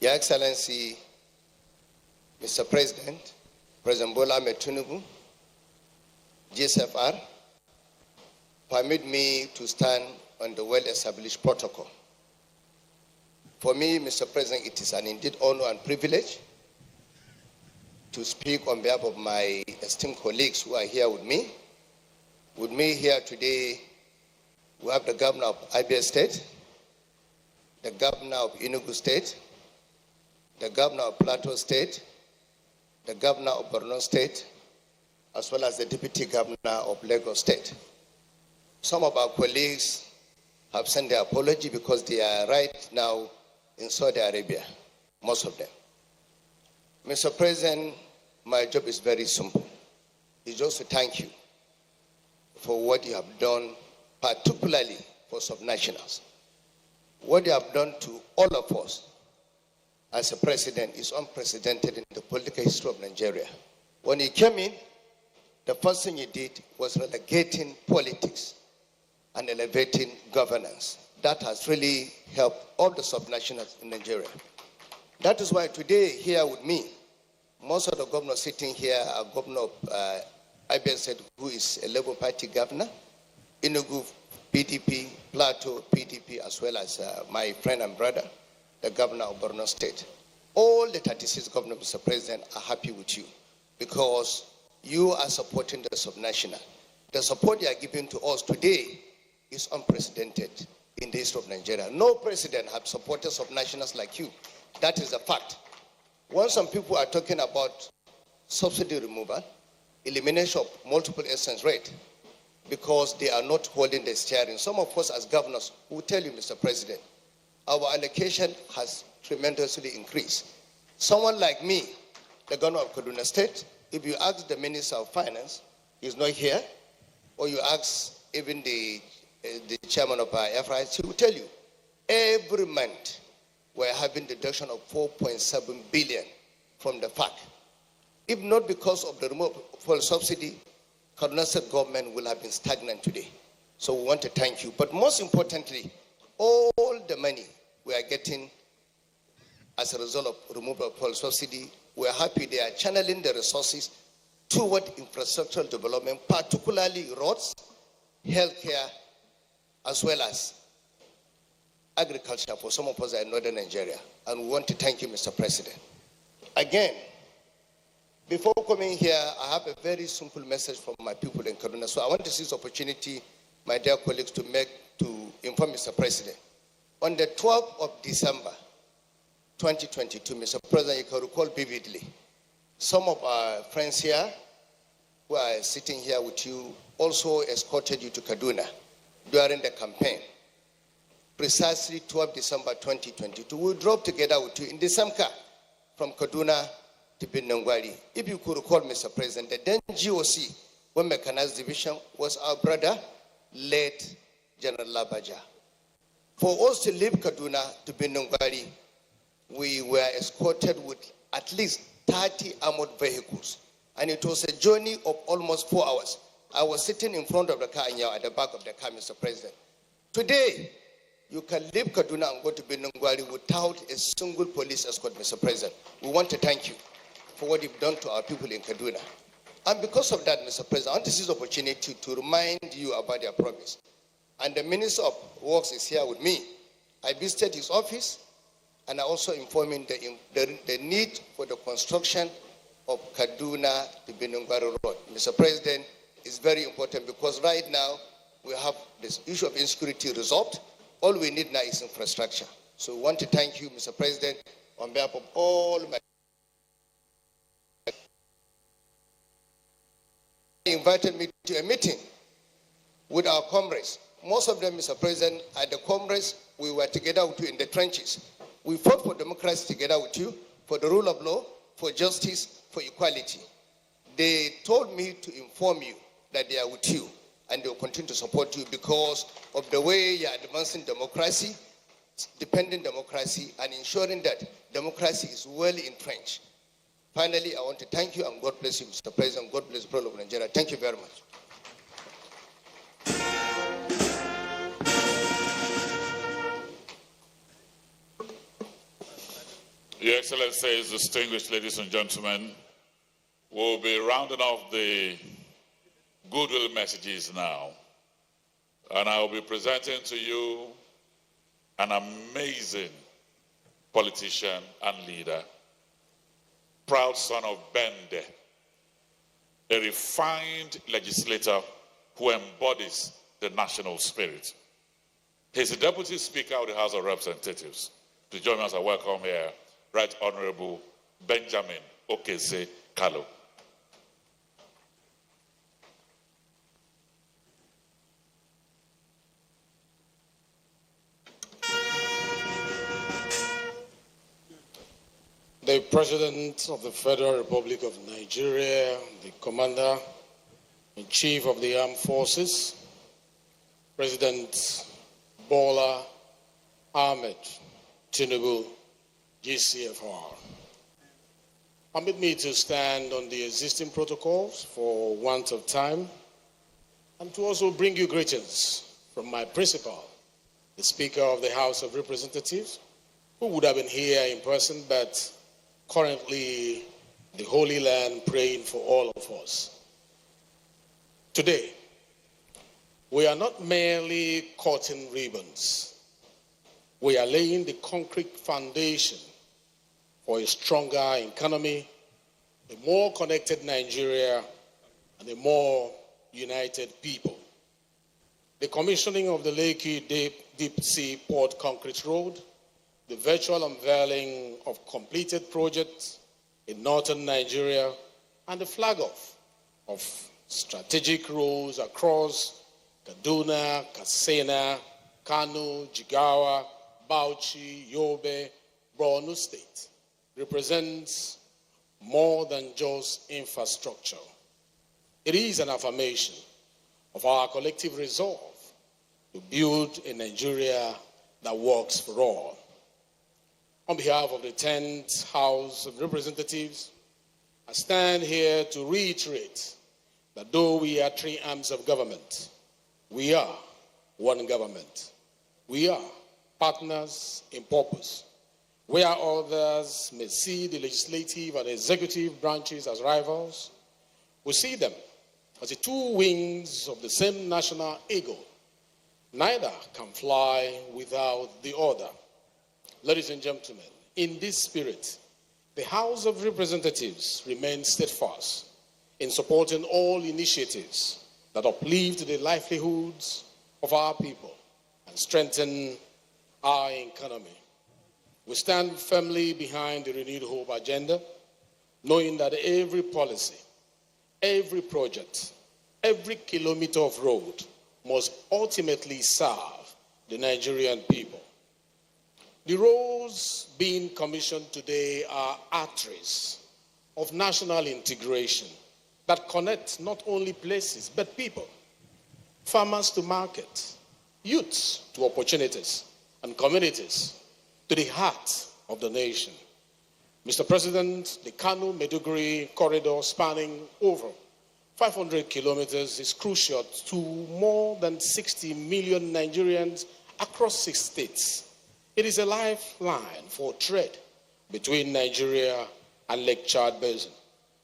Your Excellency, Mr. President, President Bola Ahmed Tinubu, GSFR, permit me to stand on the well-established protocol. For me, Mr. President, it is an indeed honor and privilege to speak on behalf of my esteemed colleagues who are here with me. With me here today, we have the Governor of Abia State, the Governor of Enugu State, the Governor of Plateau State, the Governor of Borno State, as well as the Deputy Governor of Lagos State. Some of our colleagues have sent their apology because they are right now in Saudi Arabia, most of them. Mr. President, my job is very simple. It's just to thank you for what you have done, particularly for subnationals. What you have done to all of us as a president is unprecedented in the political history of Nigeria. When you came in, the first thing he did was relegating politics and elevating governance. That has really helped all the subnationals in Nigeria. That is why today here with me, most of the governors sitting here are Governor of Abia, who is a Labour Party governor, Enugu PDP, Plateau PDP, as well as my friend and brother, the governor of Borno State. All the 36 governors, Mr. President, are happy with you because you are supporting the subnational. The support you are giving to us today is unprecedented in the history of Nigeria. No president has supported subnationals like you. That is a fact. When some people are talking about subsidy removal, elimination of multiple essence rate, because they are not holding the steering. Some of us as governors will tell you, Mr. President, our allocation has tremendously increased. Someone like me, the governor of Kaduna State, if you ask the Minister of Finance, he's not here, or you ask even the chairman of our FRIS, he will tell you, every month we're having deduction of 4.7 billion from the FAC. If not because of the removal of subsidy, Kaduna State government will have been stagnant today. So we want to thank you. But most importantly, all the money we are getting as a result of removal of fuel subsidy, we are happy they are channeling the resources toward infrastructural development, particularly roads, healthcare, as well as agriculture for some of us in northern Nigeria. And we want to thank you, Mr. President. Again, before coming here, I have a very simple message from my people in Kaduna. So I want to seize this opportunity, my dear colleagues, to inform Mr. President. On the 12th of December, 2022, Mr. President, you can recall vividly, some of our friends here who are sitting here with you also escorted you to Kaduna during the campaign. Precisely 12 December 2022, we drove together with you in the same car from Kaduna to Binongwari. If you could recall, Mr. President, the then GOC, when Mechanized Division, was our brother, late General Labaja. For us to leave Kaduna to Binongwari, we were escorted with at least 30 armored vehicles. And it was a journey of almost 4 hours. I was sitting in front of the car and you are at the back of the car, Mr. President. Today, you can leave Kaduna and go to Binongwari without a single police escort, Mr. President. We want to thank you for what you've done to our people in Kaduna. And because of that, Mr. President, I want to seize this opportunity to remind you about their promise. And the Minister of Works is here with me. I visited his office, and I also informed him the need for the construction of Kaduna to Binongwari Road. Mr. President, it's very important because right now we have this issue of insecurity resolved. All we need now is infrastructure. So we want to thank you, Mr. President, on behalf of all my... He invited me to a meeting with our comrades. Most of them, Mr. President, at the comrades, we were together with you in the trenches. We fought for democracy together with you, for the rule of law, for justice, for equality. They told me to inform you that they are with you and they will continue to support you because of the way you are advancing democracy, dependent democracy, and ensuring that democracy is well entrenched. Finally, I want to thank you and God bless you, Mr. President. God bless the people of Nigeria. Thank you very much. Your Excellencies, distinguished ladies and gentlemen, we'll be rounding off the goodwill messages now. And I'll be presenting to you an amazing politician and leader, proud son of Bende, a refined legislator who embodies the national spirit. He's the Deputy Speaker of the House of Representatives. To join us, I welcome here Right Honorable Benjamin Okeze Kalu. The President of the Federal Republic of Nigeria, the Commander-in-Chief of the Armed Forces, President Bola Ahmed Tinubu, GCFR. Permit me to stand on the existing protocols for want of time, and to also bring you greetings from my principal, the Speaker of the House of Representatives, who would have been here in person, but currently the Holy Land praying for all of us. Today, we are not merely cutting ribbons. We are laying the concrete foundation for a stronger economy, a more connected Nigeria, and a more united people. The commissioning of the Lekki Deep Sea Port Concrete Road, the virtual unveiling of completed projects in northern Nigeria, and the flag off of strategic roads across Kaduna, Katsina, Kano, Jigawa, Bauchi, Yobe, Borno State represents more than just infrastructure. It is an affirmation of our collective resolve to build a Nigeria that works for all. On behalf of the 10th House of Representatives, I stand here to reiterate that though we are three arms of government, we are one government. We are partners in purpose. Where others may see the legislative and executive branches as rivals, we see them as the two wings of the same national eagle. Neither can fly without the other. Ladies and gentlemen, in this spirit, the House of Representatives remains steadfast in supporting all initiatives that uplift the livelihoods of our people and strengthen our economy. We stand firmly behind the Renewed Hope agenda, knowing that every policy, every project, every kilometer of road must ultimately serve the Nigerian people. The roads being commissioned today are arteries of national integration that connect not only places but people, farmers to market, youths to opportunities, and communities to the heart of the nation. Mr. President, the Kano-Maiduguri corridor spanning over 500 kilometers is crucial to more than 60 million Nigerians across 6 states. It is a lifeline for trade between Nigeria and Lake Chad Basin.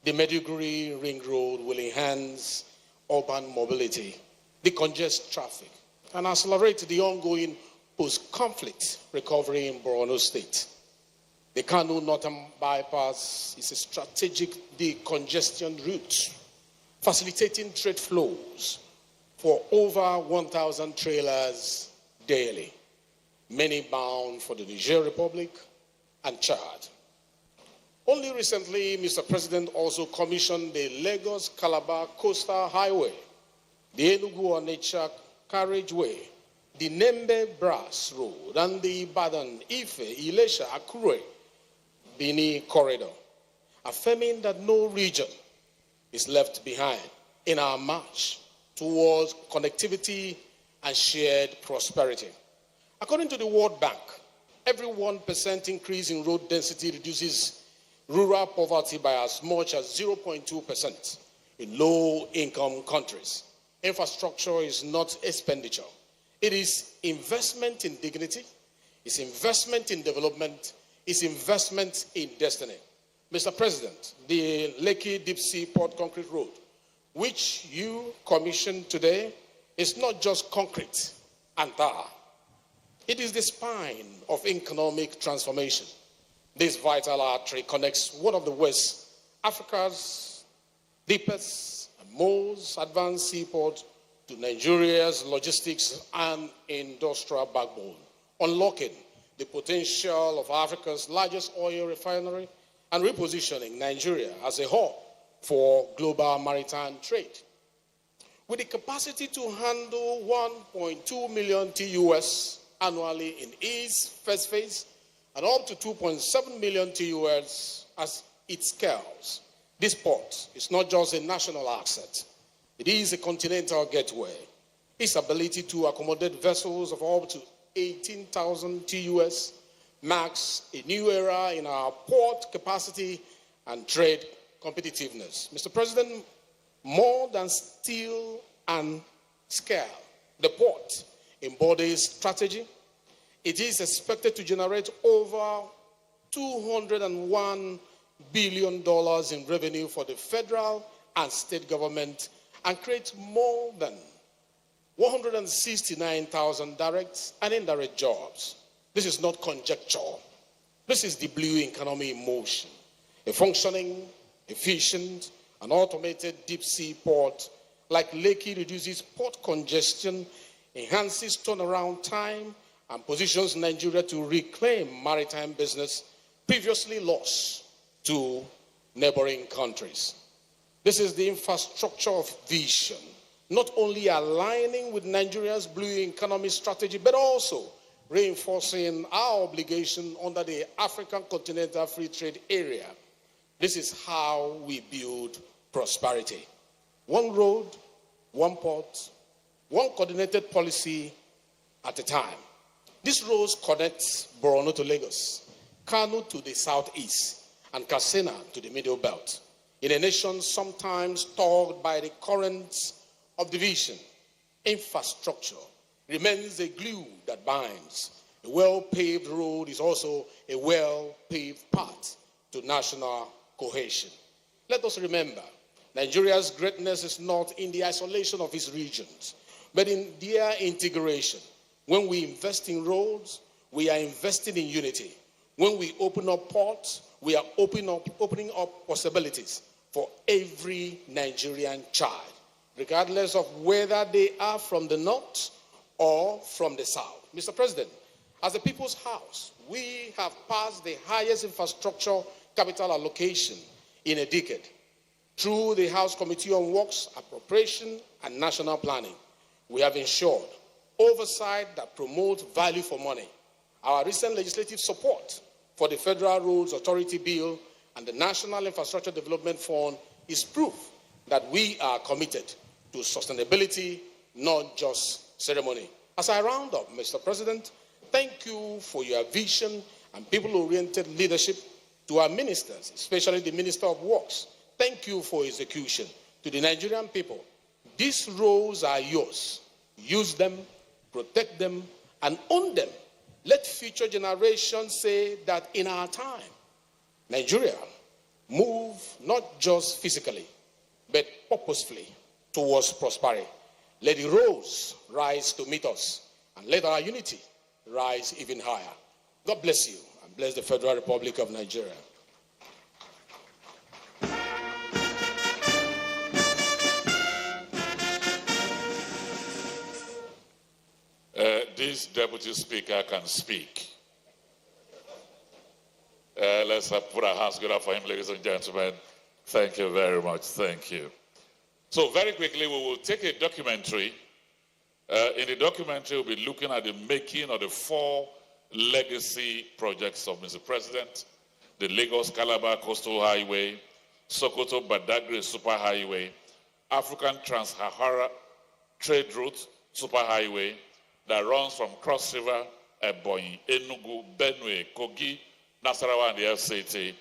The Maiduguri Ring Road will enhance urban mobility, decongest traffic, and accelerate the ongoing post-conflict recovery in Borno State. The Kano Northern Bypass is a strategic decongestion route, facilitating trade flows for over 1,000 trailers daily, many bound for the Niger Republic and Chad. Only recently, Mr. President also commissioned the Lagos-Calabar Coastal Highway, the Enugu-Onitsha Carriageway, the Nembe Brass Road, and the Ibadan-Ife-Ilesha-Akure Bini Corridor, affirming that no region is left behind in our march towards connectivity and shared prosperity. According to the World Bank, every 1% increase in road density reduces rural poverty by as much as 0.2% in low-income countries. Infrastructure is not expenditure. It is investment in dignity, it's investment in development, it's investment in destiny. Mr. President, the Lekki Deep Sea Port Concrete Road, which you commissioned today, is not just concrete and tar. It is the spine of economic transformation. This vital artery connects one of the West Africa's deepest and most advanced seaports to Nigeria's logistics and industrial backbone, unlocking the potential of Africa's largest oil refinery and repositioning Nigeria as a hub for global maritime trade. With the capacity to handle 1.2 million TUS annually in its first phase and up to 2.7 million TUS as it scales, this port is not just a national asset. It is a continental gateway. Its ability to accommodate vessels of up to 18,000 TUS marks a new era in our port capacity and trade competitiveness. Mr. President, more than steel and scale, the port embodies strategy. It is expected to generate over $201 billion in revenue for the federal and state government and create more than 169,000 direct and indirect jobs. This is not conjecture. This is the blue economy in motion. A functioning, efficient, and automated deep sea port like Lekki reduces port congestion, enhances turnaround time, and positions Nigeria to reclaim maritime business previously lost to neighboring countries. This is the infrastructure of vision, not only aligning with Nigeria's blue economy strategy, but also reinforcing our obligation under the African Continental Free Trade Area. This is how we build prosperity. One road, one port, one coordinated policy at a time. This road connects Borno to Lagos, Kano to the southeast, and Katsina to the middle belt. In a nation sometimes tossed by the currents of division, infrastructure remains a glue that binds. A well-paved road is also a well-paved path to national cohesion. Let us remember, Nigeria's greatness is not in the isolation of its regions, but in their integration. When we invest in roads, we are investing in unity. When we open up ports, we are opening up possibilities for every Nigerian child, regardless of whether they are from the north or from the south. Mr. President, as the People's House, we have passed the highest infrastructure capital allocation in a decade through the House Committee on Works, Appropriation, and National Planning. We have ensured oversight that promotes value for money. Our recent legislative support for the Federal Roads Authority Bill and the National Infrastructure Development Fund is proof that we are committed to sustainability, not just ceremony. As I round up, Mr. President, thank you for your vision and people-oriented leadership. To our ministers, especially the Minister of Works, thank you for execution. To the Nigerian people, these roads are yours. Use them, protect them, and own them. Let future generations say that in our time, Nigeria moved not just physically, but purposefully towards prosperity. Let the roads rise to meet us, and let our unity rise even higher. God bless you, and bless the Federal Republic of Nigeria. This Deputy Speaker can speak. Let's put our hands together for him, ladies and gentlemen. Thank you very much. Thank you. So very quickly, we will take a documentary. In the documentary, we'll be looking at the making of the 4 legacy projects of Mr. President: the Lagos-Calabar Coastal Highway, Sokoto-Badagry Superhighway, African Trans-Sahara Trade Route Superhighway that runs from Cross River, Ebonyi, Enugu, Benue, Kogi, Nasarawa, and the FCT,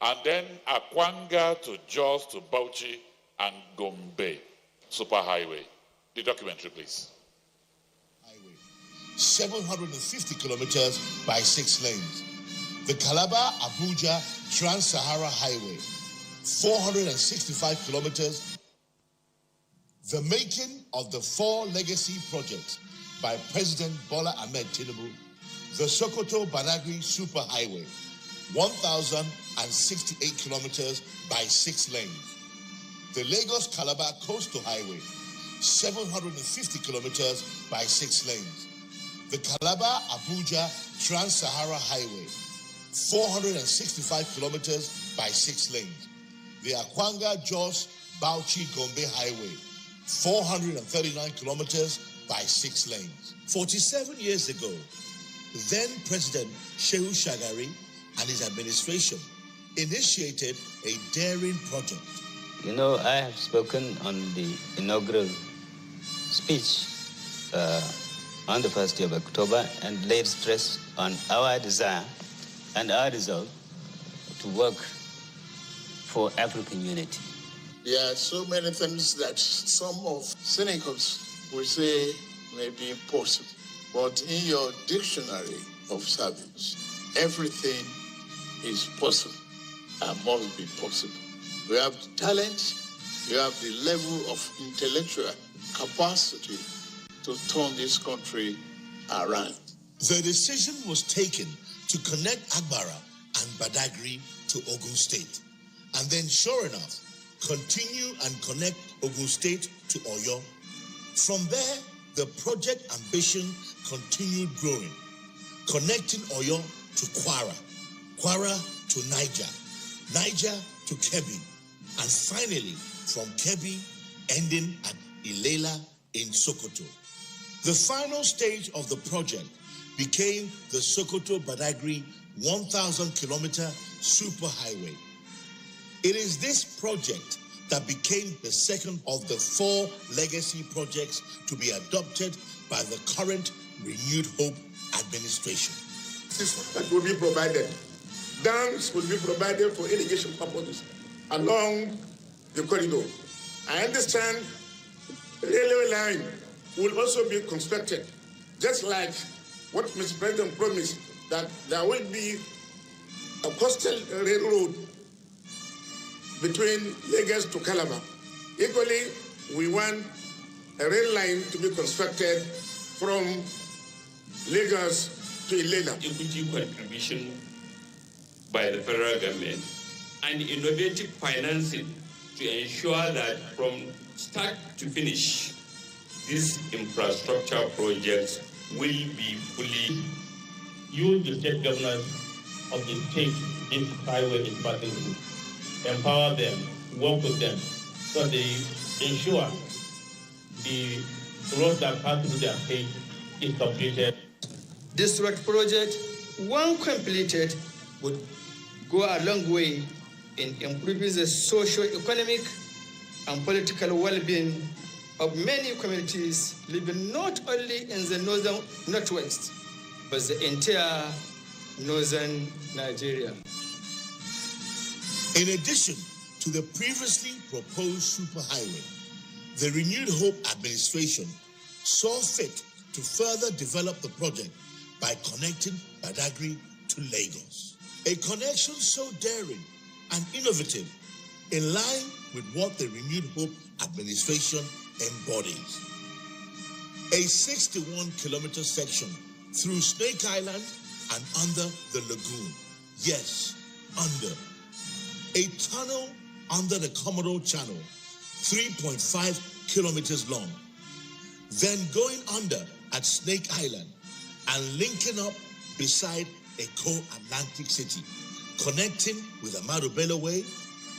and then Akwanga to Jos to Bauchi and Gombe Superhighway. The documentary, please. 750 kilometers by 6 lanes. The Calabar-Abuja Trans-Sahara Highway, 465 kilometers. The making of the 4 legacy projects by President Bola Ahmed Tinubu. The Sokoto-Badagry Superhighway, 1,068 kilometers by 6 lanes. The Lagos-Calabar Coastal Highway, 750 kilometers by 6 lanes. The Calabar-Abuja Trans-Sahara Highway, 465 kilometers by 6 lanes. The Akwanga-Jos Bauchi-Gombe Highway, 439 kilometers by 6 lanes. 47 years ago, then President Shehu Shagari and his administration initiated a daring project. You know, I have spoken on the inaugural speech on the 1st of October and laid stress on our desire and our resolve to work for African unity. There are so many things that some of cynicals will say may be impossible. But in your dictionary of service, everything is possible and must be possible. We have the talent, we have the level of intellectual capacity to turn this country around. The decision was taken to connect Agbara and Badagry to Ogun State. And then, sure enough, continue and connect Ogun State to Oyo. From there, the project ambition continued growing, connecting Oyo to Kwara, Kwara to Niger, Niger to Kebbi, and finally, from Kebbi, ending at Ilela in Sokoto. The final stage of the project became the Sokoto-Badagry 1,000-kilometer superhighway. It is this project that became the second of the 4 legacy projects to be adopted by the current Renewed Hope administration. That will be provided. Dams will be provided for irrigation purposes along the corridor. I understand the railway line will also be constructed, just like what Mr. President promised, that there will be a coastal railroad between Lagos to Calabar. Equally, we want a rail line to be constructed from Lagos to Ilela. Equity contribution by the federal government and innovative financing to ensure that from start to finish, these infrastructure projects will be fully use the state governors of the state into highway infrastructure, empower them, work with them, so they ensure the road that passes through their state is completed. This road project, when completed, would go a long way in improving the socio-economic and political well-being of many communities living not only in the northern northwest, but the entire northern Nigeria. In addition to the previously proposed superhighway, the Renewed Hope administration saw fit to further develop the project by connecting Badagry to Lagos. A connection so daring and innovative, in line with what the Renewed Hope administration embodies. A 61-kilometer section through Snake Island and under the lagoon. Yes, under. A tunnel under the Commodore Channel, 3.5 kilometers long. Then going under at Snake Island and linking up beside Eko Atlantic City, connecting with Ahmadu Bello Way,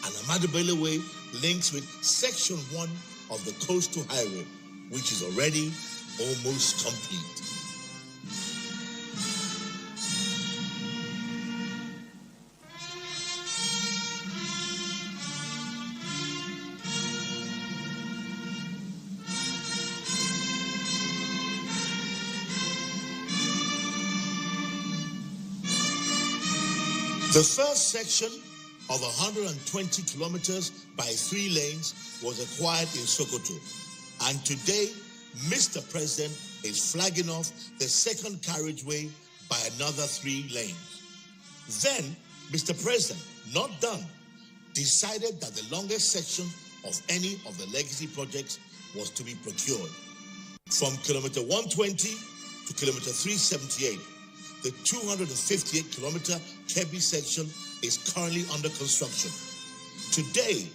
and Ahmadu Bello Way links with Section 1 of the Coastal Highway, which is already almost complete. The first section of 120 kilometers by 3 lanes was acquired in Sokoto. And today, Mr. President is flagging off the second carriageway by another 3 lanes. Then, Mr. President, not done, decided that the longest section of any of the legacy projects was to be procured. From kilometer 120 to kilometer 378, the 258-kilometer Kebbi section is currently under construction. Today,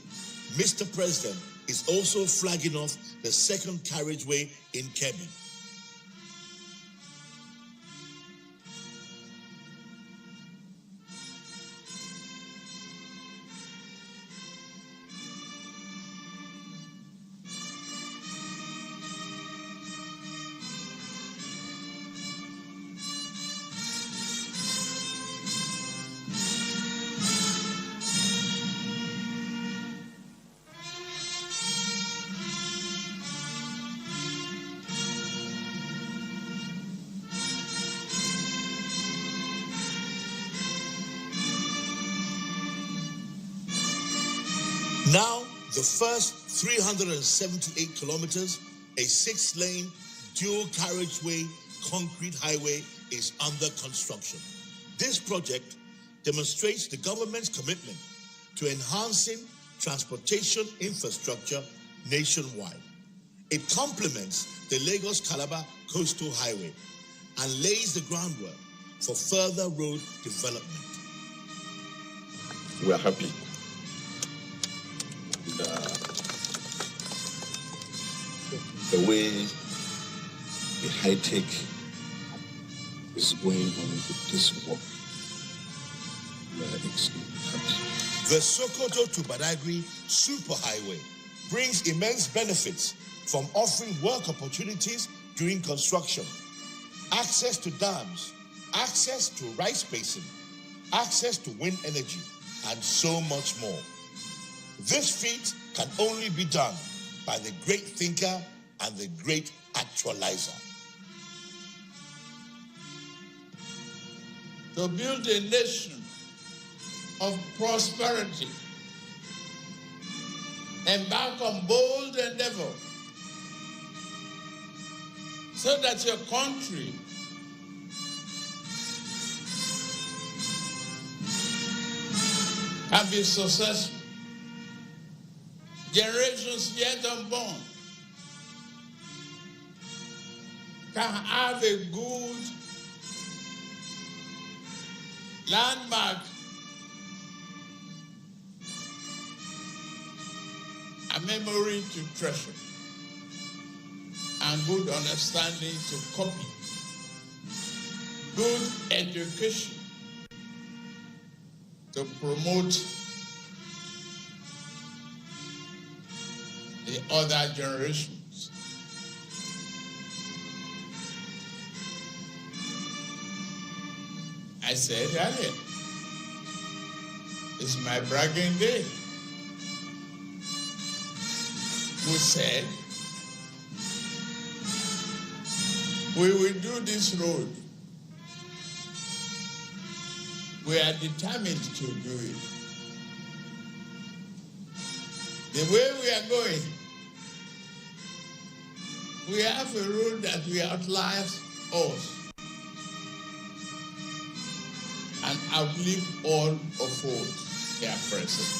Mr. President is also flagging off the second carriageway in Kebbi. Now, the first 378 kilometers, a 6-lane dual carriageway concrete highway, is under construction. This project demonstrates the government's commitment to enhancing transportation infrastructure nationwide. It complements the Lagos-Calabar Coastal Highway and lays the groundwork for further road development. We are happy. The way the high-tech is going on with this work, we are extremely happy. The Sokoto to Badagry Superhighway brings immense benefits from offering work opportunities during construction, access to dams, access to rice basin, access to wind energy, and so much more. This feat can only be done by the great thinker and the great actualizer. To build a nation of prosperity, embark on bold endeavor so that your country can be successful. Generations yet unborn can have a good landmark a memory to treasure and good understanding to copy, good education to promote the other generations. I said earlier, it's my bragging day. We said, we will do this road. We are determined to do it. The way we are going, we have a road that will outlast us and outlive all of us here present.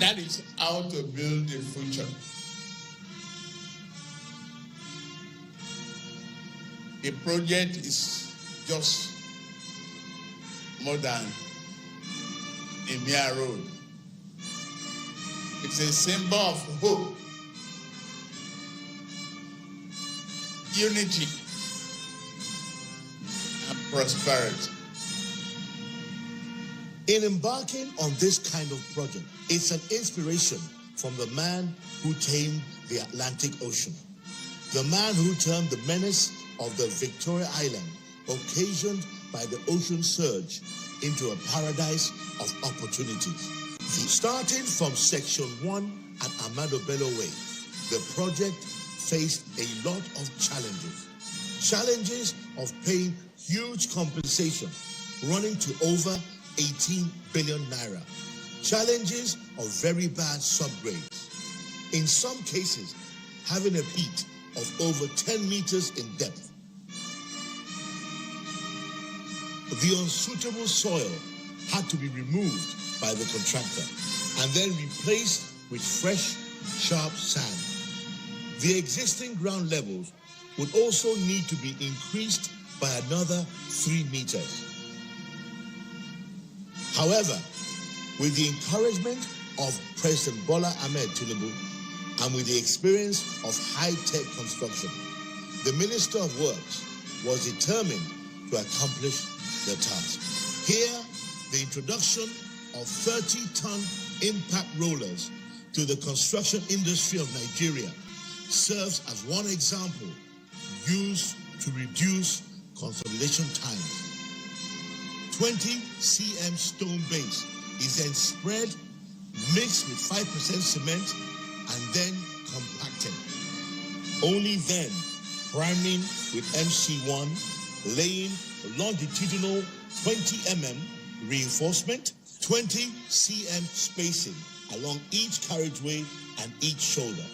That is how to build the future. The project is just more than a mere road. It's a symbol of hope, unity, and prosperity. In embarking on this kind of project, it's an inspiration from the man who tamed the Atlantic Ocean, the man who turned the menace of the Victoria Island, occasioned by the ocean surge, into a paradise of opportunities. Starting from Section 1 at Amado Bello Way, the project faced a lot of challenges. Challenges of paying huge compensation, running to over 18 billion naira. Challenges of very bad subgrades. In some cases, having a pit of over 10 meters in depth. The unsuitable soil had to be removed by the contractor and then replaced with fresh, sharp sand. The existing ground levels would also need to be increased by another 3 meters. However, with the encouragement of President Bola Ahmed Tinubu and with the experience of high-tech construction, the Minister of Works was determined to accomplish the task. Here, the introduction of 30-ton impact rollers to the construction industry of Nigeria serves as one example used to reduce consolidation times. 20 cm stone base is then spread, mixed with 5% cement, and then compacted. Only then priming with MC1, laying longitudinal 20 mm reinforcement, 20 cm spacing along each carriageway and each shoulder.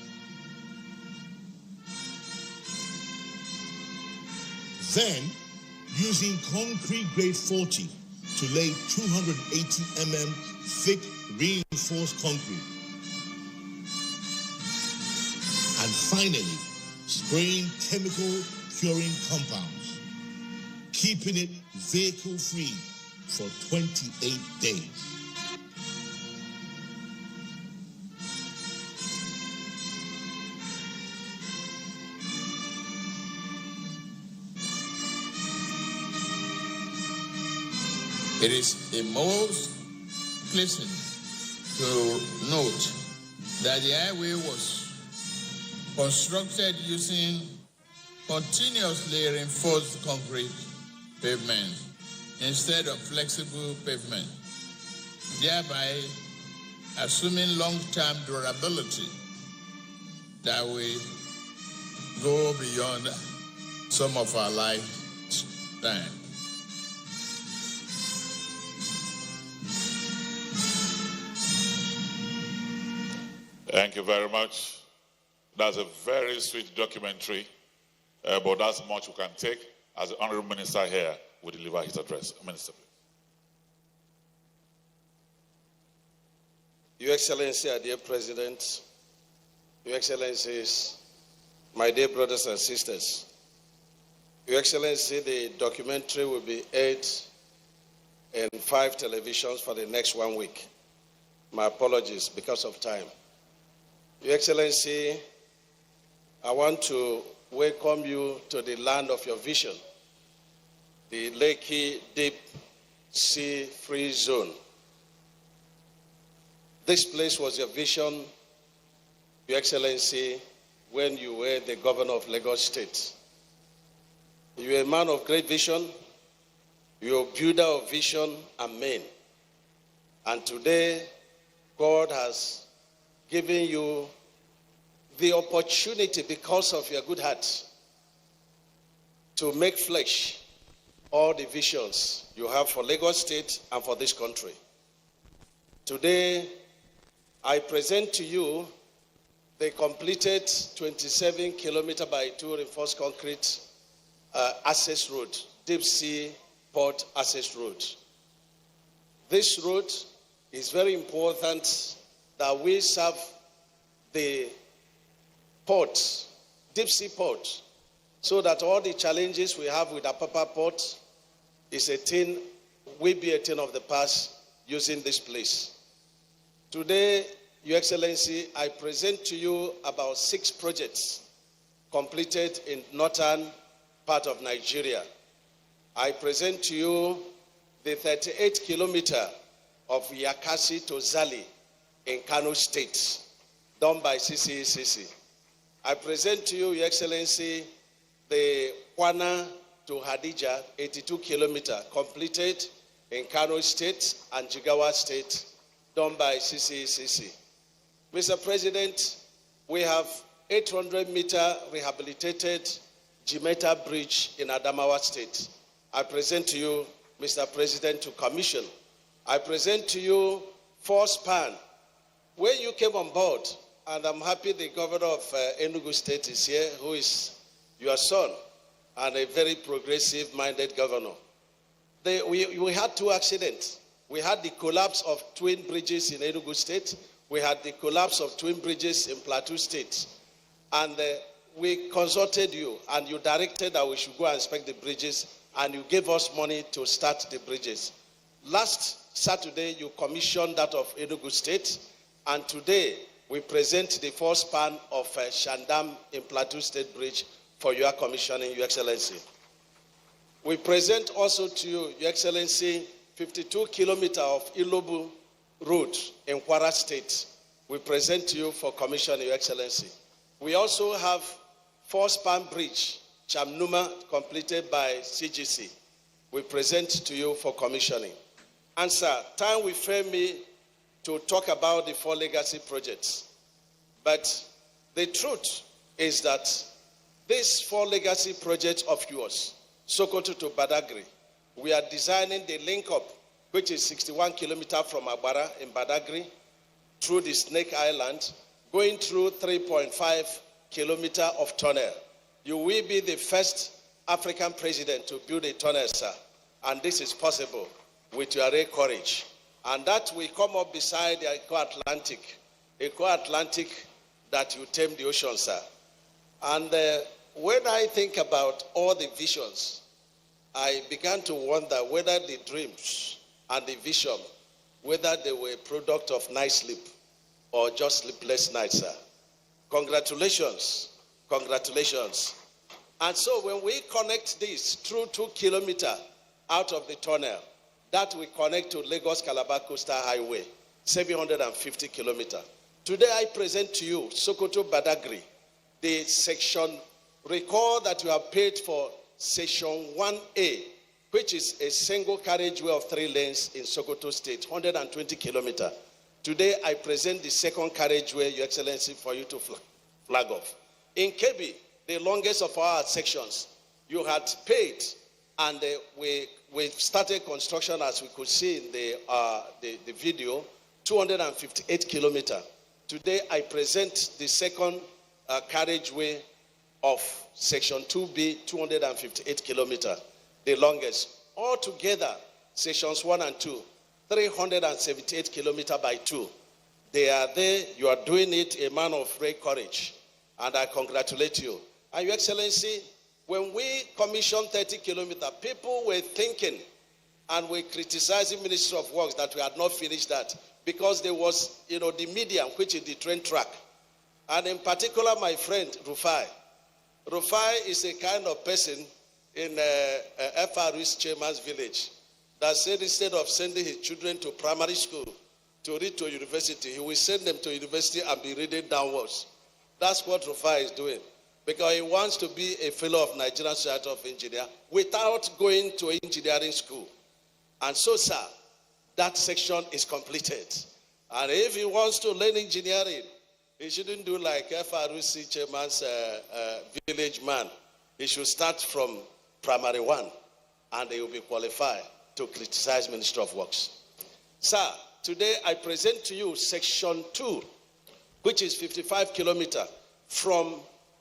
Then, using concrete grade 40 to lay 280 mm thick reinforced concrete. And finally, spraying chemical curing compounds, keeping it vehicle-free for 28 days. It is a most pleasing to note that the highway was constructed using continuously reinforced concrete pavement instead of flexible pavement, thereby assuming long-term durability that will go beyond some of our lifetime. Thank you very much. That's a very sweet documentary, but that's much we can take as the Honorable Minister here will deliver his address. Minister, please. Your Excellency, our dear President, Your Excellencies, my dear brothers and sisters, Your Excellency, the documentary will be aired in 5 televisions for the next 1 week. My apologies because of time. Your Excellency, I want to welcome you to the land of your vision, the Lekki Deep Sea Free Zone. This place was your vision, Your Excellency, when you were the governor of Lagos State. You are a man of great vision. You are a builder of vision and men. And today, God has given you the opportunity, because of your good heart, to make flesh all the visions you have for Lagos State and for this country. Today, I present to you the completed 27-kilometer by 2 reinforced concrete access road, deep sea port access road. This road is very important that we serve the port, deep sea port, so that all the challenges we have with Apapa port is will be a thing of the past using this place. Today, Your Excellency, I present to you about 6 projects completed in northern part of Nigeria. I present to you the 38-kilometer of Yakasi to Zali in Kano State, done by CCECC. I present to you, Your Excellency, the Kwana to Hadija, 82-kilometer, completed in Kano State and Jigawa State, done by CCECC. Mr. President, we have 800-meter rehabilitated Jimeta Bridge in Adamawa State. I present to you, Mr. President, to commission. I present to you 4-span. When you came on board, and I'm happy the governor of Enugu State is here, who is your son, and a very progressive-minded governor. We had 2 accidents. We had the collapse of twin bridges in Enugu State. We had the collapse of twin bridges in Plateau State. And we consulted you, and you directed that we should go and inspect the bridges, and you gave us money to start the bridges. Last Saturday, you commissioned that of Enugu State, and today, we present the 4-span of Shandam in Plateau State Bridge for your commissioning, Your Excellency. We present also to you, Your Excellency, 52-kilometer of Ilobu Road in Kwara State. We present to you for commissioning, Your Excellency. We also have 4-span bridge, Chamnuma, completed by CGC. We present to you for commissioning. And sir, time will fail me to talk about the 4 legacy projects. But the truth is that these 4 legacy projects of yours, Sokoto to Badagry, we are designing the link-up which is 61 kilometers from Abara in Badagry, through the Snake Island, going through 3.5 kilometers of tunnel. You will be the first African president to build a tunnel, sir. And this is possible with your rare courage. And that will come up beside the Eco-Atlantic that you tame the ocean, sir. And when I think about all the visions, I began to wonder whether the dreams and the vision, whether they were a product of night sleep or just sleepless nights, sir. Congratulations, congratulations. And so when we connect this through 2 kilometers out of the tunnel, that will connect to Lagos-Calabar Coastal Highway, 750 kilometers. Today I present to you Sokoto-Badagry, the section. Recall that you have paid for section 1A, which is a single carriageway of 3 lanes in Sokoto State, 120 kilometers. Today I present the second carriageway, Your Excellency, for you to flag off. In Kebbi, the longest of our sections, you had paid, and we started construction, as we could see in the video, 258 kilometers. Today I present the second carriageway of section 2B, 258 kilometers, the longest. Altogether, sections 1 and 2, 378 kilometers by 2. They are there. You are doing it, a man of great courage. And I congratulate you. And Your Excellency, when we commissioned 30 kilometers, people were thinking and were criticizing Ministry of Works that we had not finished that because there was, the medium, which is the train track. And in particular, my friend, Rufai. Rufai is a kind of person in FRU's chairman's village that said instead of sending his children to primary school to read to university, he will send them to university and be reading downwards. That's what Rufai is doing, because he wants to be a fellow of Nigerian Society of Engineers without going to engineering school. And so, sir, that section is completed. And if he wants to learn engineering, he shouldn't do like FRUC chairman's village man. He should start from primary 1, and he will be qualified to criticize Ministry of Works. Sir, today I present to you section 2, which is 55 kilometers from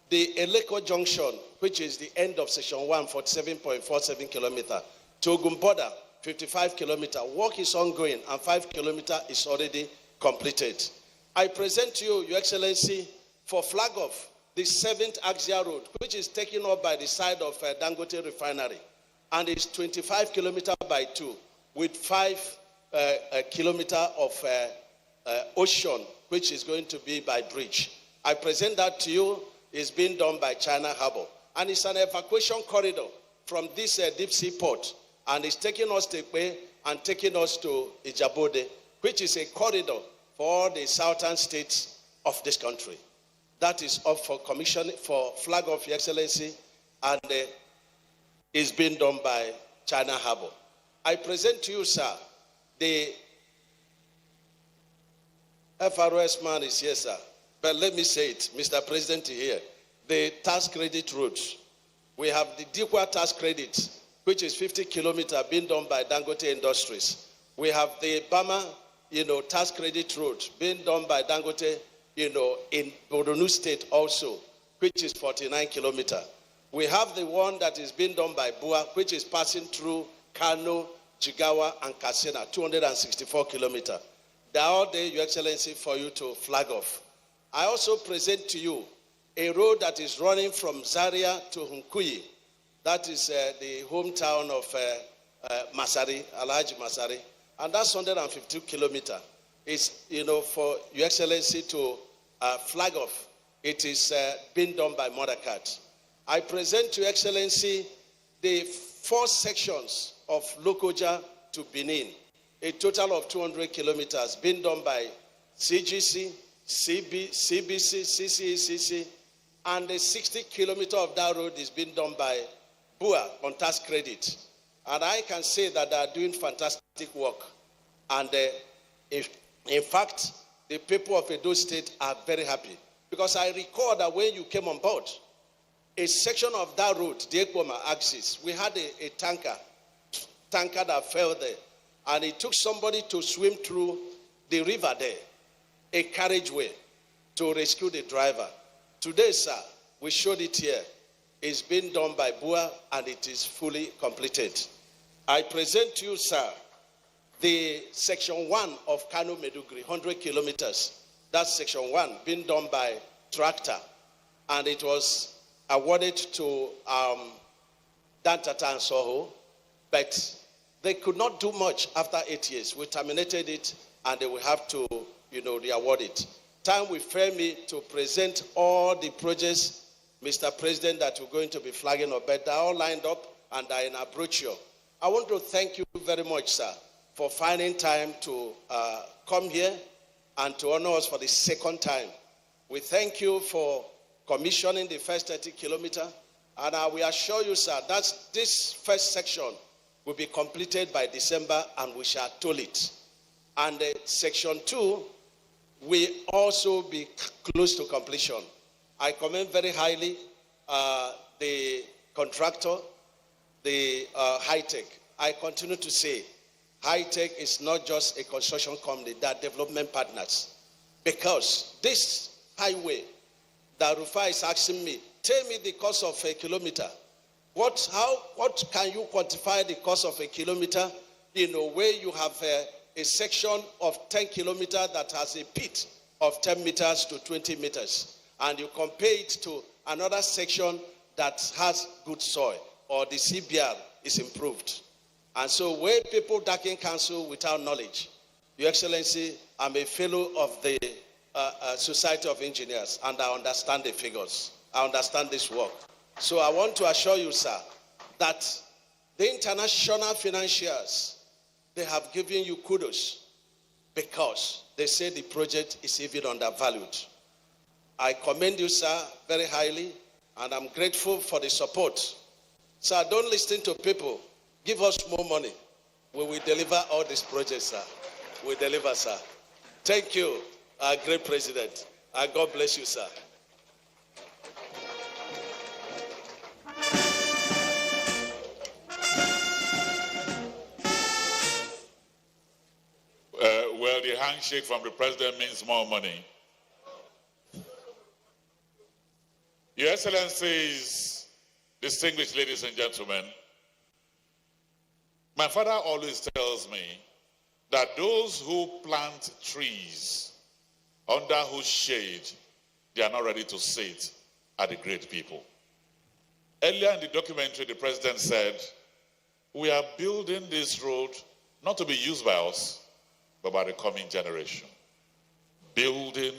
the Eleko Junction, which is the end of section 1, 47.47 kilometers, to Ogun border, 55 kilometers. Work is ongoing, and 5 kilometers is already completed. I present to you, Your Excellency, for flag off, the 7th Axial Road, which is taken up by the side of Dangote Refinery, and is 25 kilometers by 2, with 5 kilometers of ocean, which is going to be by bridge. I present that to you. It's being done by China Harbor, and it's an evacuation corridor from this deep sea port, and it's taking us to Ekpe and taking us to Ijabode, which is a corridor for all the southern states of this country. That is up for commission, for flag of Your Excellency, and is being done by China Harbor. I present to you, sir, the FRS man is here, sir. But let me say it, Mr. President here, the tax credit roads. We have the Dikwa tax credit, which is 50 kilometers being done by Dangote Industries. We have the Bama, tax credit road being done by Dangote, in Borno State also, which is 49 kilometers. We have the one that is being done by Bua, which is passing through Kano, Jigawa, and Katsina, 264 kilometers. They are all there, Your Excellency, for you to flag off. I also present to you a road that is running from Zaria to Hunkuyi. That is the hometown of Masari, Alhaji Masari. And that's 152 kilometers. It's, for Your Excellency to flag off. It is being done by Modakat. I present to Your Excellency the 4 sections of Lokoja to Benin, a total of 200 kilometers being done by CGC, CBC, CCECC, and the 60 kilometers of that road is being done by Bua on tax credit. And I can say that they are doing fantastic work. And in fact, the people of Edo State are very happy. Because I recall that when you came on board, a section of that road, the Ekpoma axis, we had a tanker that fell there. and it took somebody to swim through the river there, a carriageway, to rescue the driver. Today, sir, we showed it here. It's been done by BUA and it is fully completed. I present to you, sir, the section 1 of Kano Meduguri, 100 kilometers. That's section 1, being done by tractor. And it was awarded to Dantata and Soho, but they could not do much after 8 years. We terminated it and they will have to, re-award it. Time will fail me to present all the projects, Mr. President, that we're going to be flagging up, but they're all lined up and are in a brochure. I want to thank you very much, sir, for finding time to come here and to honor us for the second time. We thank you for commissioning the first 30 kilometers, and we assure you, sir, that this first section will be completed by December and we shall toll it. And section 2 will also be close to completion. I commend very highly the contractor, the high-tech. I continue to say, high-tech is not just a construction company, they are development partners. Because this highway that Rufa is asking me, tell me the cost of a kilometer. What can you quantify the cost of a kilometer where you have a section of 10 kilometers that has a pit of 10 meters to 20 meters, and you compare it to another section that has good soil, or the CBR is improved. And so where people darken counsel without knowledge, Your Excellency, I'm a fellow of the Society of Engineers, and I understand the figures. I understand this work. So I want to assure you, sir, that the international financiers, they have given you kudos because they say the project is even undervalued. I commend you, sir, very highly, and I'm grateful for the support. Sir, don't listen to people. Give us more money. We will deliver all these projects, sir. We deliver, sir. Thank you, our great president. And God bless you, sir. Well, the handshake from the president means more money. Your Excellencies, distinguished ladies and gentlemen, my father always tells me that those who plant trees under whose shade they are not ready to sit are the great people. Earlier in the documentary, the president said, we are building this road not to be used by us, but by the coming generation. Building,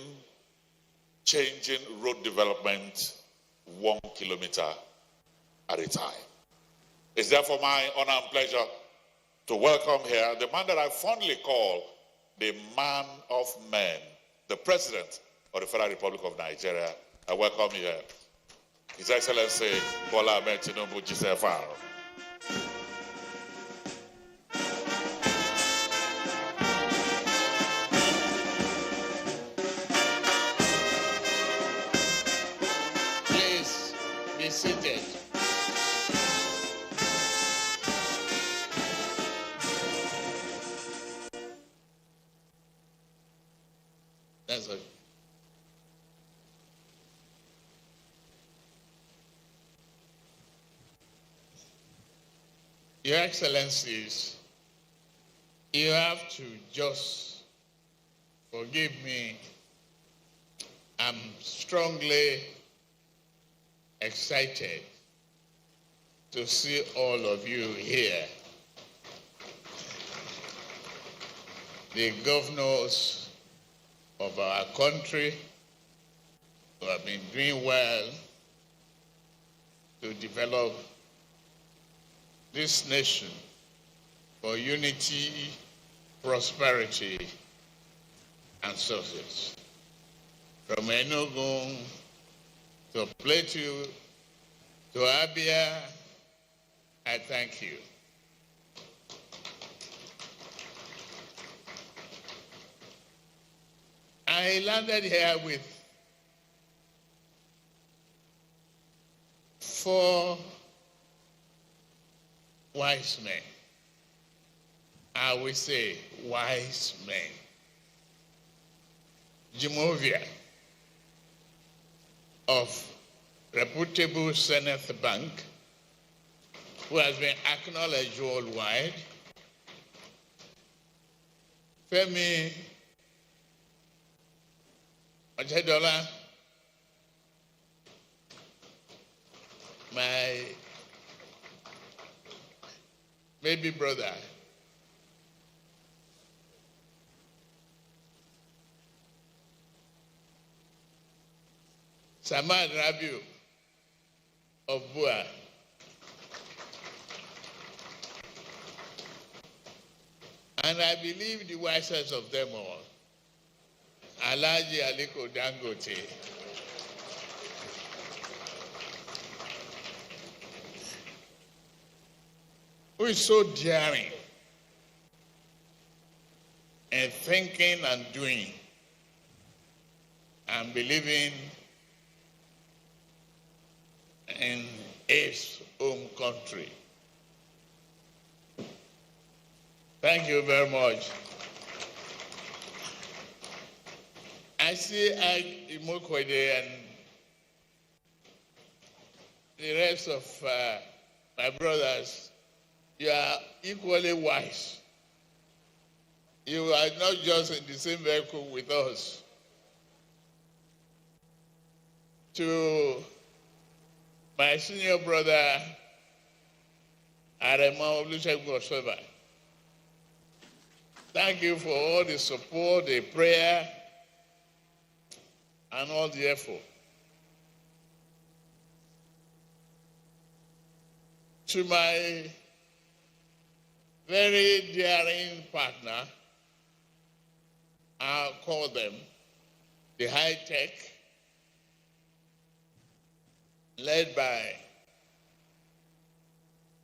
changing road development 1 kilometer at a time. It's therefore my honor and pleasure to welcome here the man that I fondly call the man of men, the President of the Federal Republic of Nigeria. I welcome you here, His Excellency Bola Ahmed Tinubu GCFR. Please be seated. That's okay. Your Excellencies, you have to just forgive me. I'm strongly excited to see all of you here. The governors of our country who have been doing well to develop this nation for unity, prosperity, and success. From Enugu to Plateau to Abia, I thank you. I landed here with 4 wise men. I will say, wise men. Jimovia of reputable Zenith Bank, who has been acknowledged worldwide. Femi Ojedola, my baby brother. Samad Rabiu of Bua. And I believe the wisest of them all, Alhaji Aliko Dangote. Who is so daring and thinking and doing and believing in his home country. Thank you very much. I see Imokwede and the rest of my brothers. You are equally wise. You are not just in the same vehicle with us. To my senior brother, Arema Olusegun Osoba, thank you for all the support, the prayer, and all the effort. To my very daring partner, I'll call them the high tech, led by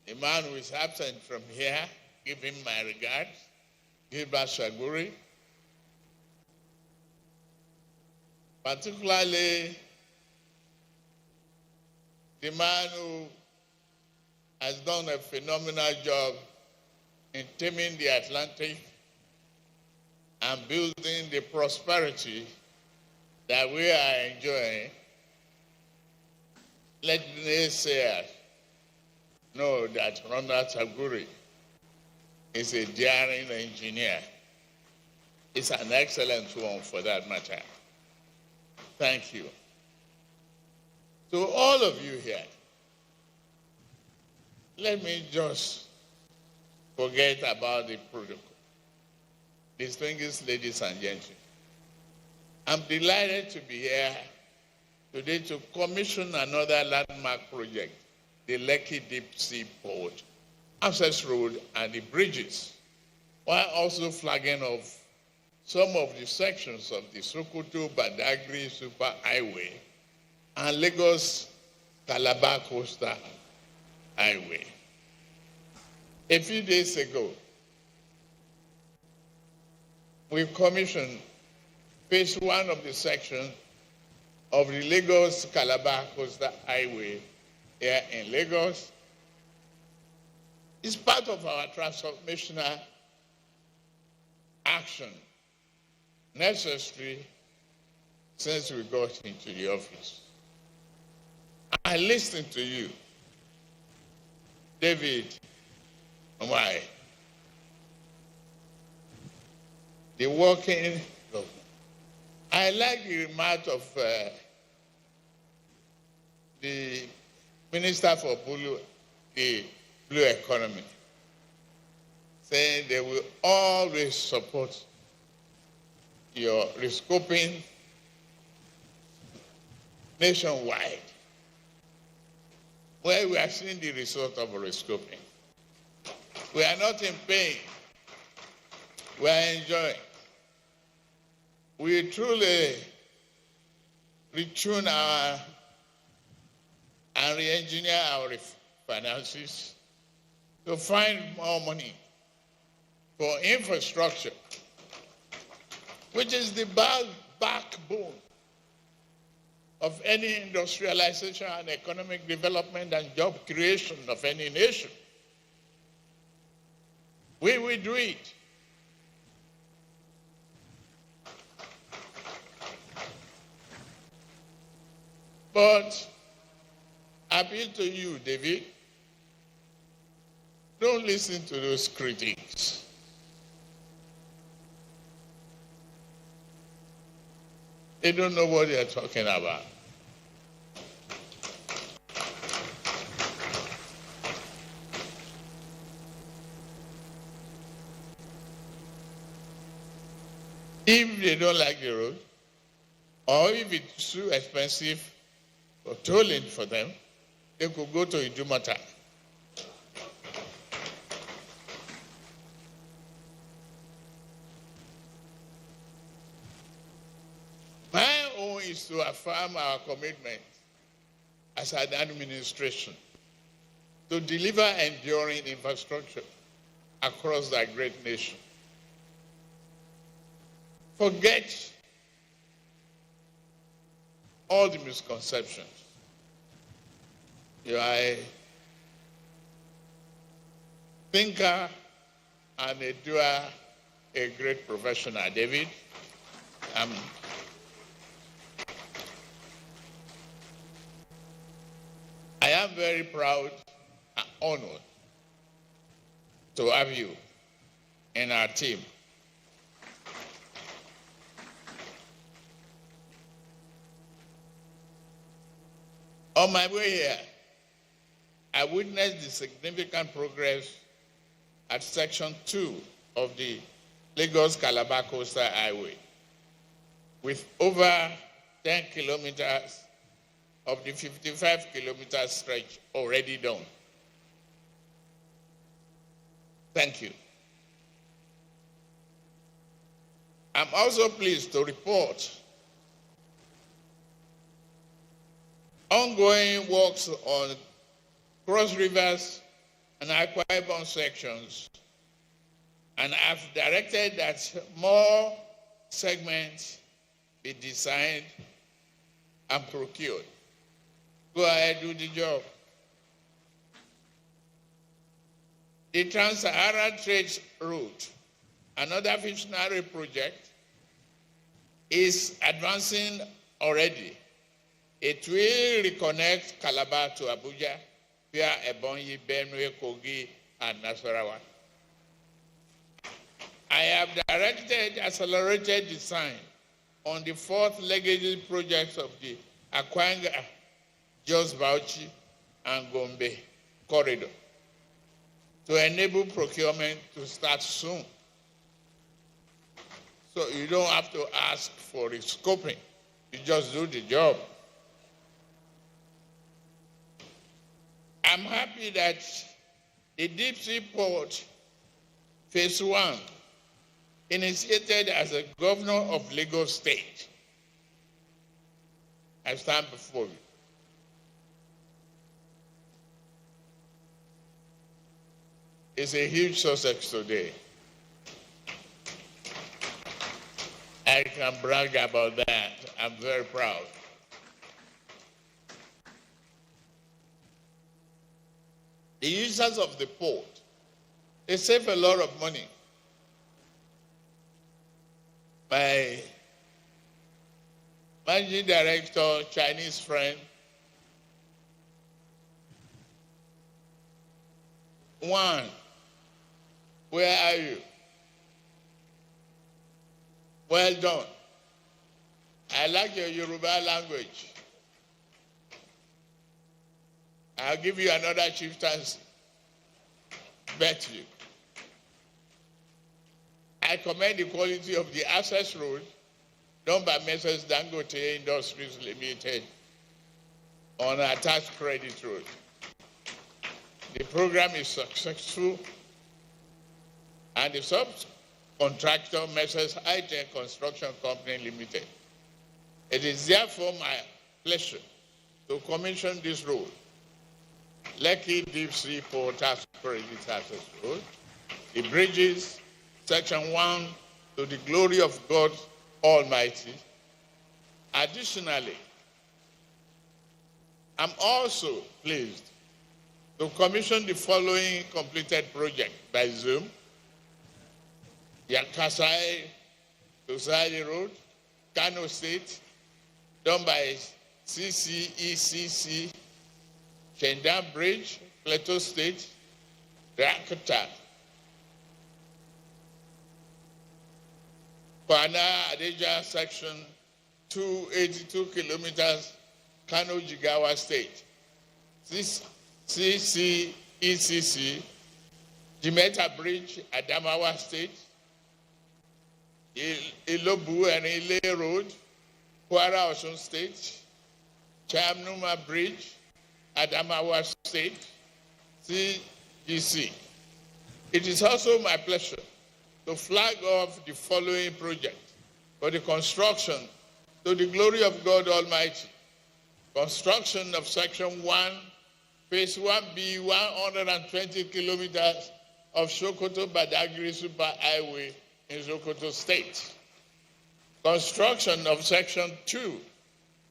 a man who is absent from here. Give him my regards, Gilbert Shaguri. Particularly the man who has done a phenomenal job in taming the Atlantic and building the prosperity that we are enjoying. Let naysayers know that Ronald Taguri is a daring engineer. It's an excellent one for that matter. Thank you. To all of you here, let me just forget about the protocol. Distinguished ladies and gentlemen, I'm delighted to be here today to commission another landmark project, the Lekki Deep Sea Port, access road, and the bridges, while also flagging off some of the sections of the Sokoto-Badagry Super Highway and Lagos-Calabar Coastal Highway. A few days ago, we commissioned phase 1 of the section of the Lagos-Calabar Coastal Highway here in Lagos. It's part of our transformational action necessary since we got into the office. I listened to you, David. Why? The working government. I like the remark of the Minister for the Blue Economy, saying they will always support your rescoping nationwide, where we are seeing the result of rescoping. We are not in pain. We are enjoying. We truly retune and re-engineer our finances to find more money for infrastructure, which is the backbone of any industrialization and economic development and job creation of any nation. We will do it. But I appeal to you, David, don't listen to those critics. They don't know what they're talking about. If they don't like the road, or if it's too expensive or tolling for them, they could go to Idumota. My own is to affirm our commitment as an administration to deliver enduring infrastructure across our great nation. Forget all the misconceptions. You are a thinker and a doer, a great professional, David. I am very proud and honored to have you in our team. On my way here, I witnessed the significant progress at Section 2 of the Lagos-Calabar Coastal Highway, with over 10 kilometers of the 55-kilometer stretch already done. Thank you. I'm also pleased to report ongoing works on Cross Rivers and Akwa Ibom sections, and I've directed that more segments be designed and procured. Go ahead, do the job. The Trans-Saharan Trade Route, another visionary project, is advancing already. It will reconnect Calabar to Abuja via Ebonyi, Benue, Kogi, and Nasarawa. I have directed accelerated design on the fourth legacy projects of the Akwanga, Jos Bauchi, and Gombe corridor to enable procurement to start soon. So you don't have to ask for scoping. You just do the job. I'm happy that the deep sea port phase 1, initiated as a governor of Lagos State, I stand before you. It's a huge success today. I can brag about that. I'm very proud. The users of the port, they save a lot of money. My managing director, Chinese friend, Juan, where are you? Well done. I like your Yoruba language. I'll give you another chieftaincy. Bet you. I commend the quality of the access road done by Messrs. Dangote Industries Limited on attached credit road. The program is successful, and the subcontractor, Messrs. High-Tech Construction Company Limited. It is therefore my pleasure to commission this road, Lekki Deep Sea Port Credit Access Road, the bridges, Section 1, to the glory of God Almighty. Additionally, I'm also pleased to commission the following completed project by Zoom Yakasai Society Road, Kano State, done by CCECC, Shendam Bridge, Plateau State, Rakata, Kwana Adeja section, 282 kilometers, Kano Jigawa State. CCECC, Jimeta Bridge, Adamawa State, Ilobu and Ile Road, Kwara Osun State, Chamnuma Bridge, Adamawa State, CGC. It is also my pleasure to flag off the following project for the construction to the glory of God Almighty. Construction of Section 1, Phase 1B, 120 kilometers of Sokoto-Badagry Super Highway in Sokoto State. Construction of Section 2,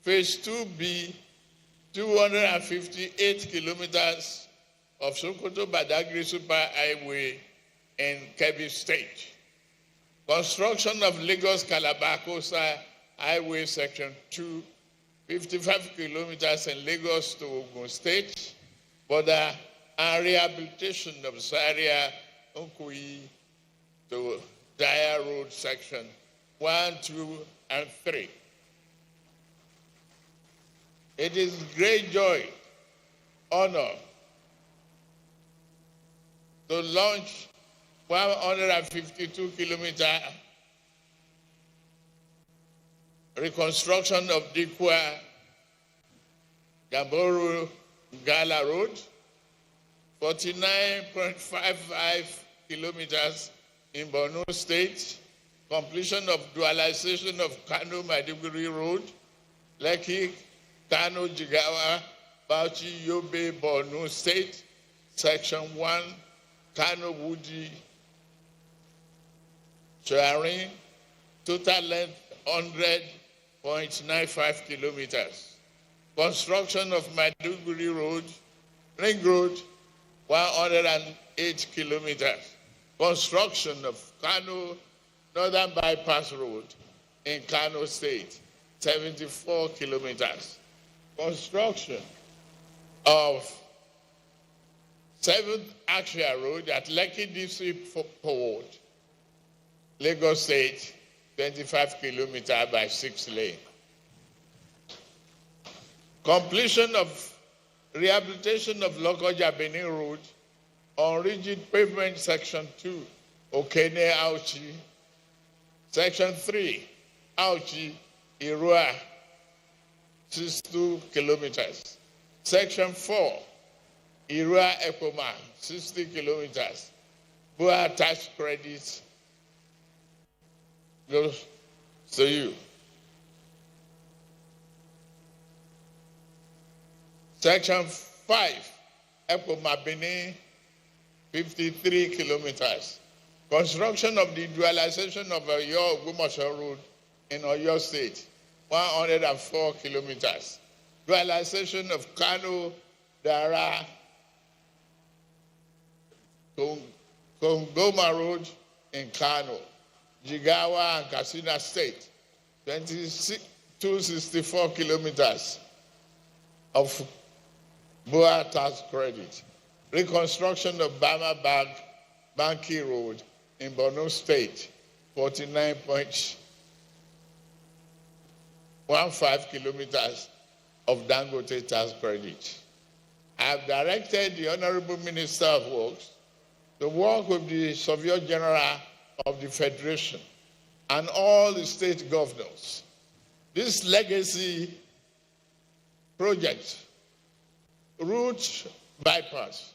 Phase 2B, 258 kilometers of Sokoto-Badagry Super Highway in Kebbi State. Construction of Lagos-Calabar Coastal Highway Section 2, 55 kilometers in Lagos to Ogun State, border and rehabilitation of Zaria, Nkoyi to Daya Road Section 1, 2, and 3. It is great joy, honor to launch 152-kilometer reconstruction of Dikwa Gamboru Gala Road, 49.55 kilometers in Borno State, completion of dualization of Kano Maiduguri Road, Lekki, Kano Jigawa, Bauchi, Yobe, Borno State, Section 1, Kano Wudi, Sharing, total length 100.95 kilometers. Construction of Maiduguri Road, Ring Road, 108 kilometers. Construction of Kano Northern Bypass Road in Kano State, 74 kilometers. Construction of 7th Axia Road at Lekki District Forward, Lagos State, 25 kilometers by 6 lane. Completion of rehabilitation of Lokoja Benin Road on rigid pavement Section 2, Okene Auchi. Section 3, Auchi, Irua, 62 kilometers. Section 4, Irua Ekoma, 60 kilometers. Bua tax credits goes to you. Section 5, Ekoma Benin, 53 kilometers. Construction of the dualization of Oyo-Ogbomoso Road in Oyo State, 104 kilometers. Dualization of Kano, Dara, Kongoma Road in Kano, Jigawa and Katsina State, 264 kilometers of Boa tax credit. Reconstruction of Bama Banki Road in Borno State, 49.15 kilometers of Dangote tax credit. I have directed the Honorable Minister of Works to work with the Surveyor General of the Federation and all the state governors. This legacy project, route bypass,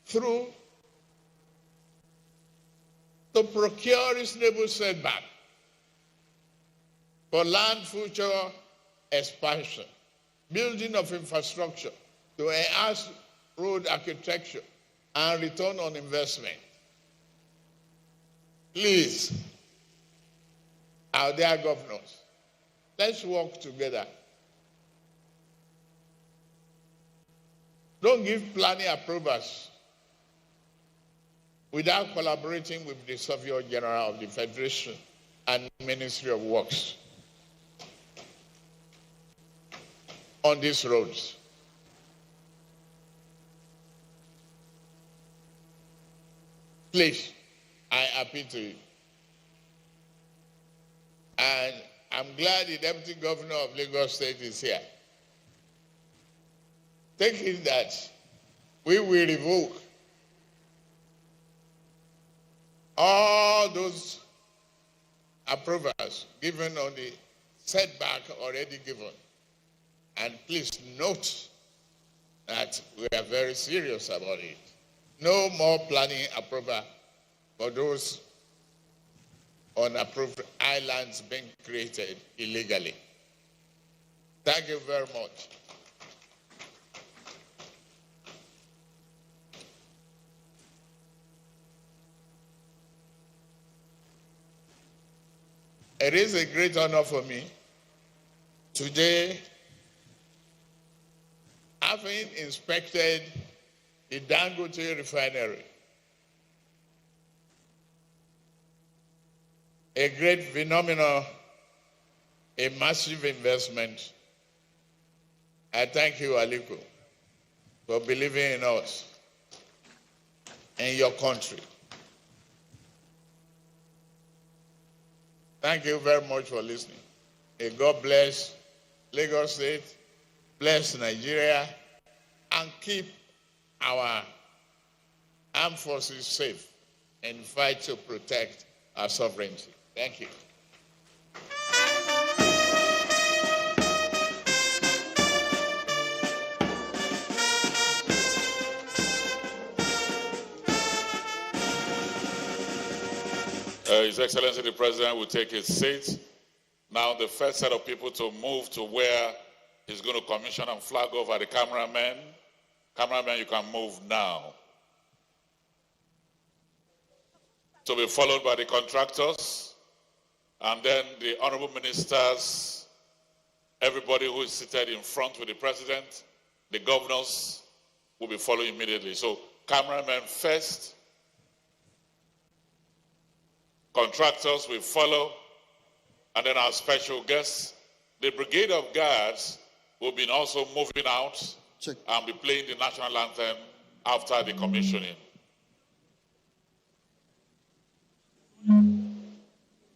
through to procure reasonable setback for land future expansion, building of infrastructure to enhance road architecture and return on investment. Please, our dear governors, let's work together. Don't give planning approvals without collaborating with the Surveyor General of the Federation and Ministry of Works on these roads. Please, I appeal to you. And I'm glad the Deputy Governor of Lagos State is here. Take it that we will revoke all those approvals given on the setback already given. And please note that we are very serious about it. No more planning approval for those unapproved islands being created illegally. Thank you very much. It is a great honor for me today, having inspected the Dangote refinery, a great phenomenon, a massive investment. I thank you, Aliko, for believing in us and your country. Thank you very much for listening. May God bless Lagos State, bless Nigeria, and keep our armed forces safe and fight to protect our sovereignty. Thank you. His Excellency the President will take his seat. Now the first set of people to move to where he's going to commission and flag off are the cameramen. Cameramen, you can move now. To be followed by the contractors, and then the honorable ministers, everybody who is seated in front with the president, the governors will be following immediately. So cameramen first, contractors will follow, and then our special guests. The brigade of guards will be also moving out and be playing the national anthem after the commissioning.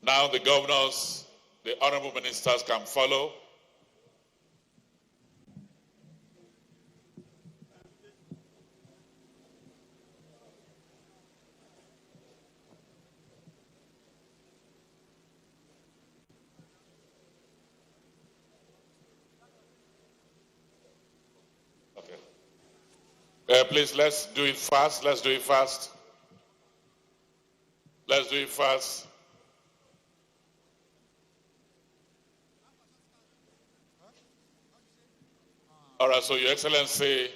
Now the governors, the honorable ministers can follow. Please, let's do it fast. Let's do it fast. Let's do it fast. All right, so Your Excellency,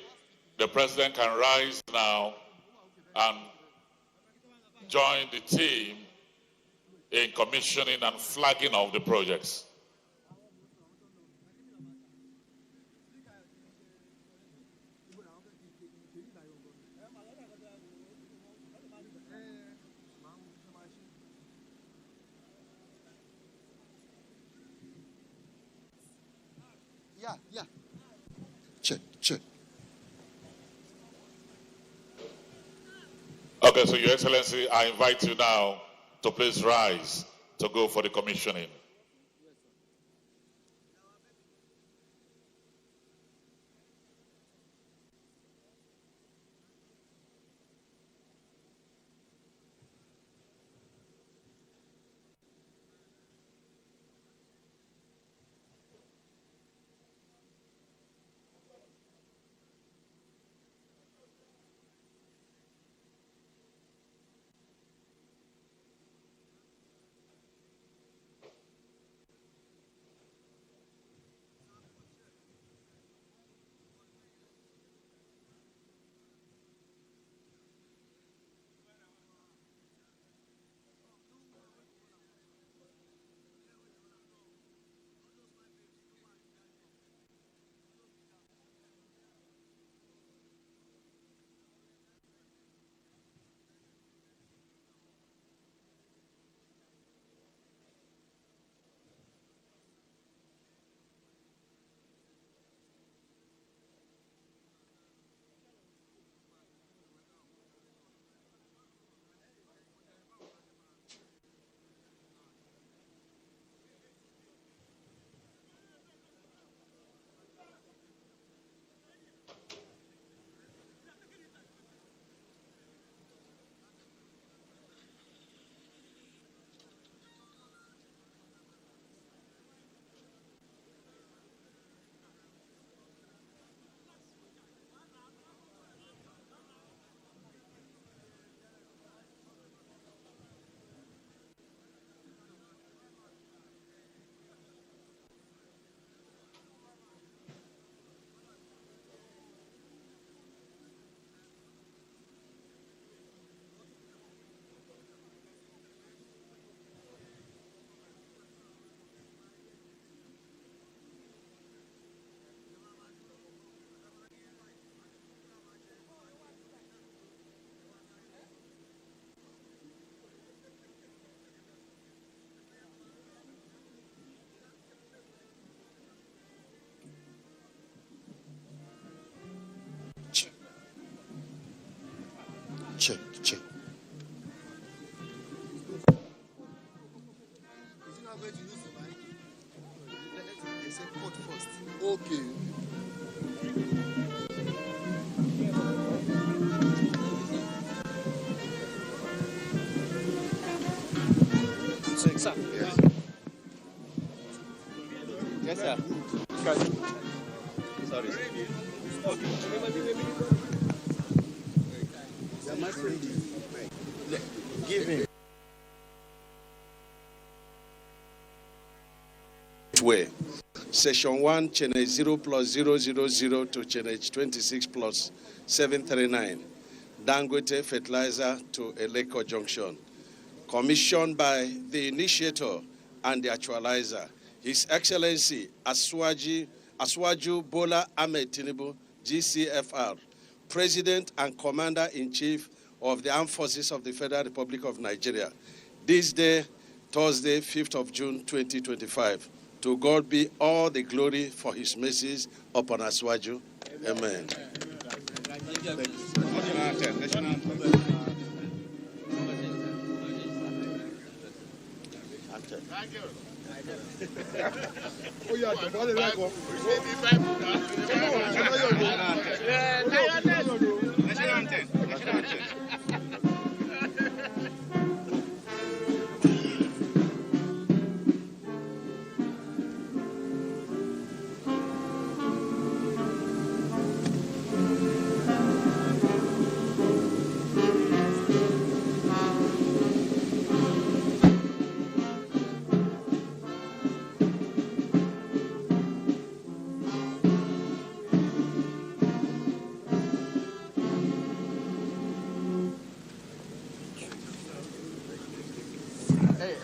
the President can rise now and join the team in commissioning and flagging of the projects. Yeah. Check. Okay, so Your Excellency, I invite you now to please rise to go for the commissioning. Check, check. Okay. Sir. Yes, sir. Sorry. Give him. Way. Section 1, Channel 0 plus 000 to Channel 26 plus 739. Dangote Fertilizer to Lekki Junction. Commissioned by the initiator and the actualizer, His Excellency Asiwaju Bola Ahmed Tinubu, GCFR, President and Commander-in-Chief of the Armed Forces of the Federal Republic of Nigeria. This day, Thursday, 5th of June, 2025. To God be all the glory for his mercies upon Asiwaju. Amen. Thank you. Oh, yeah, Hey,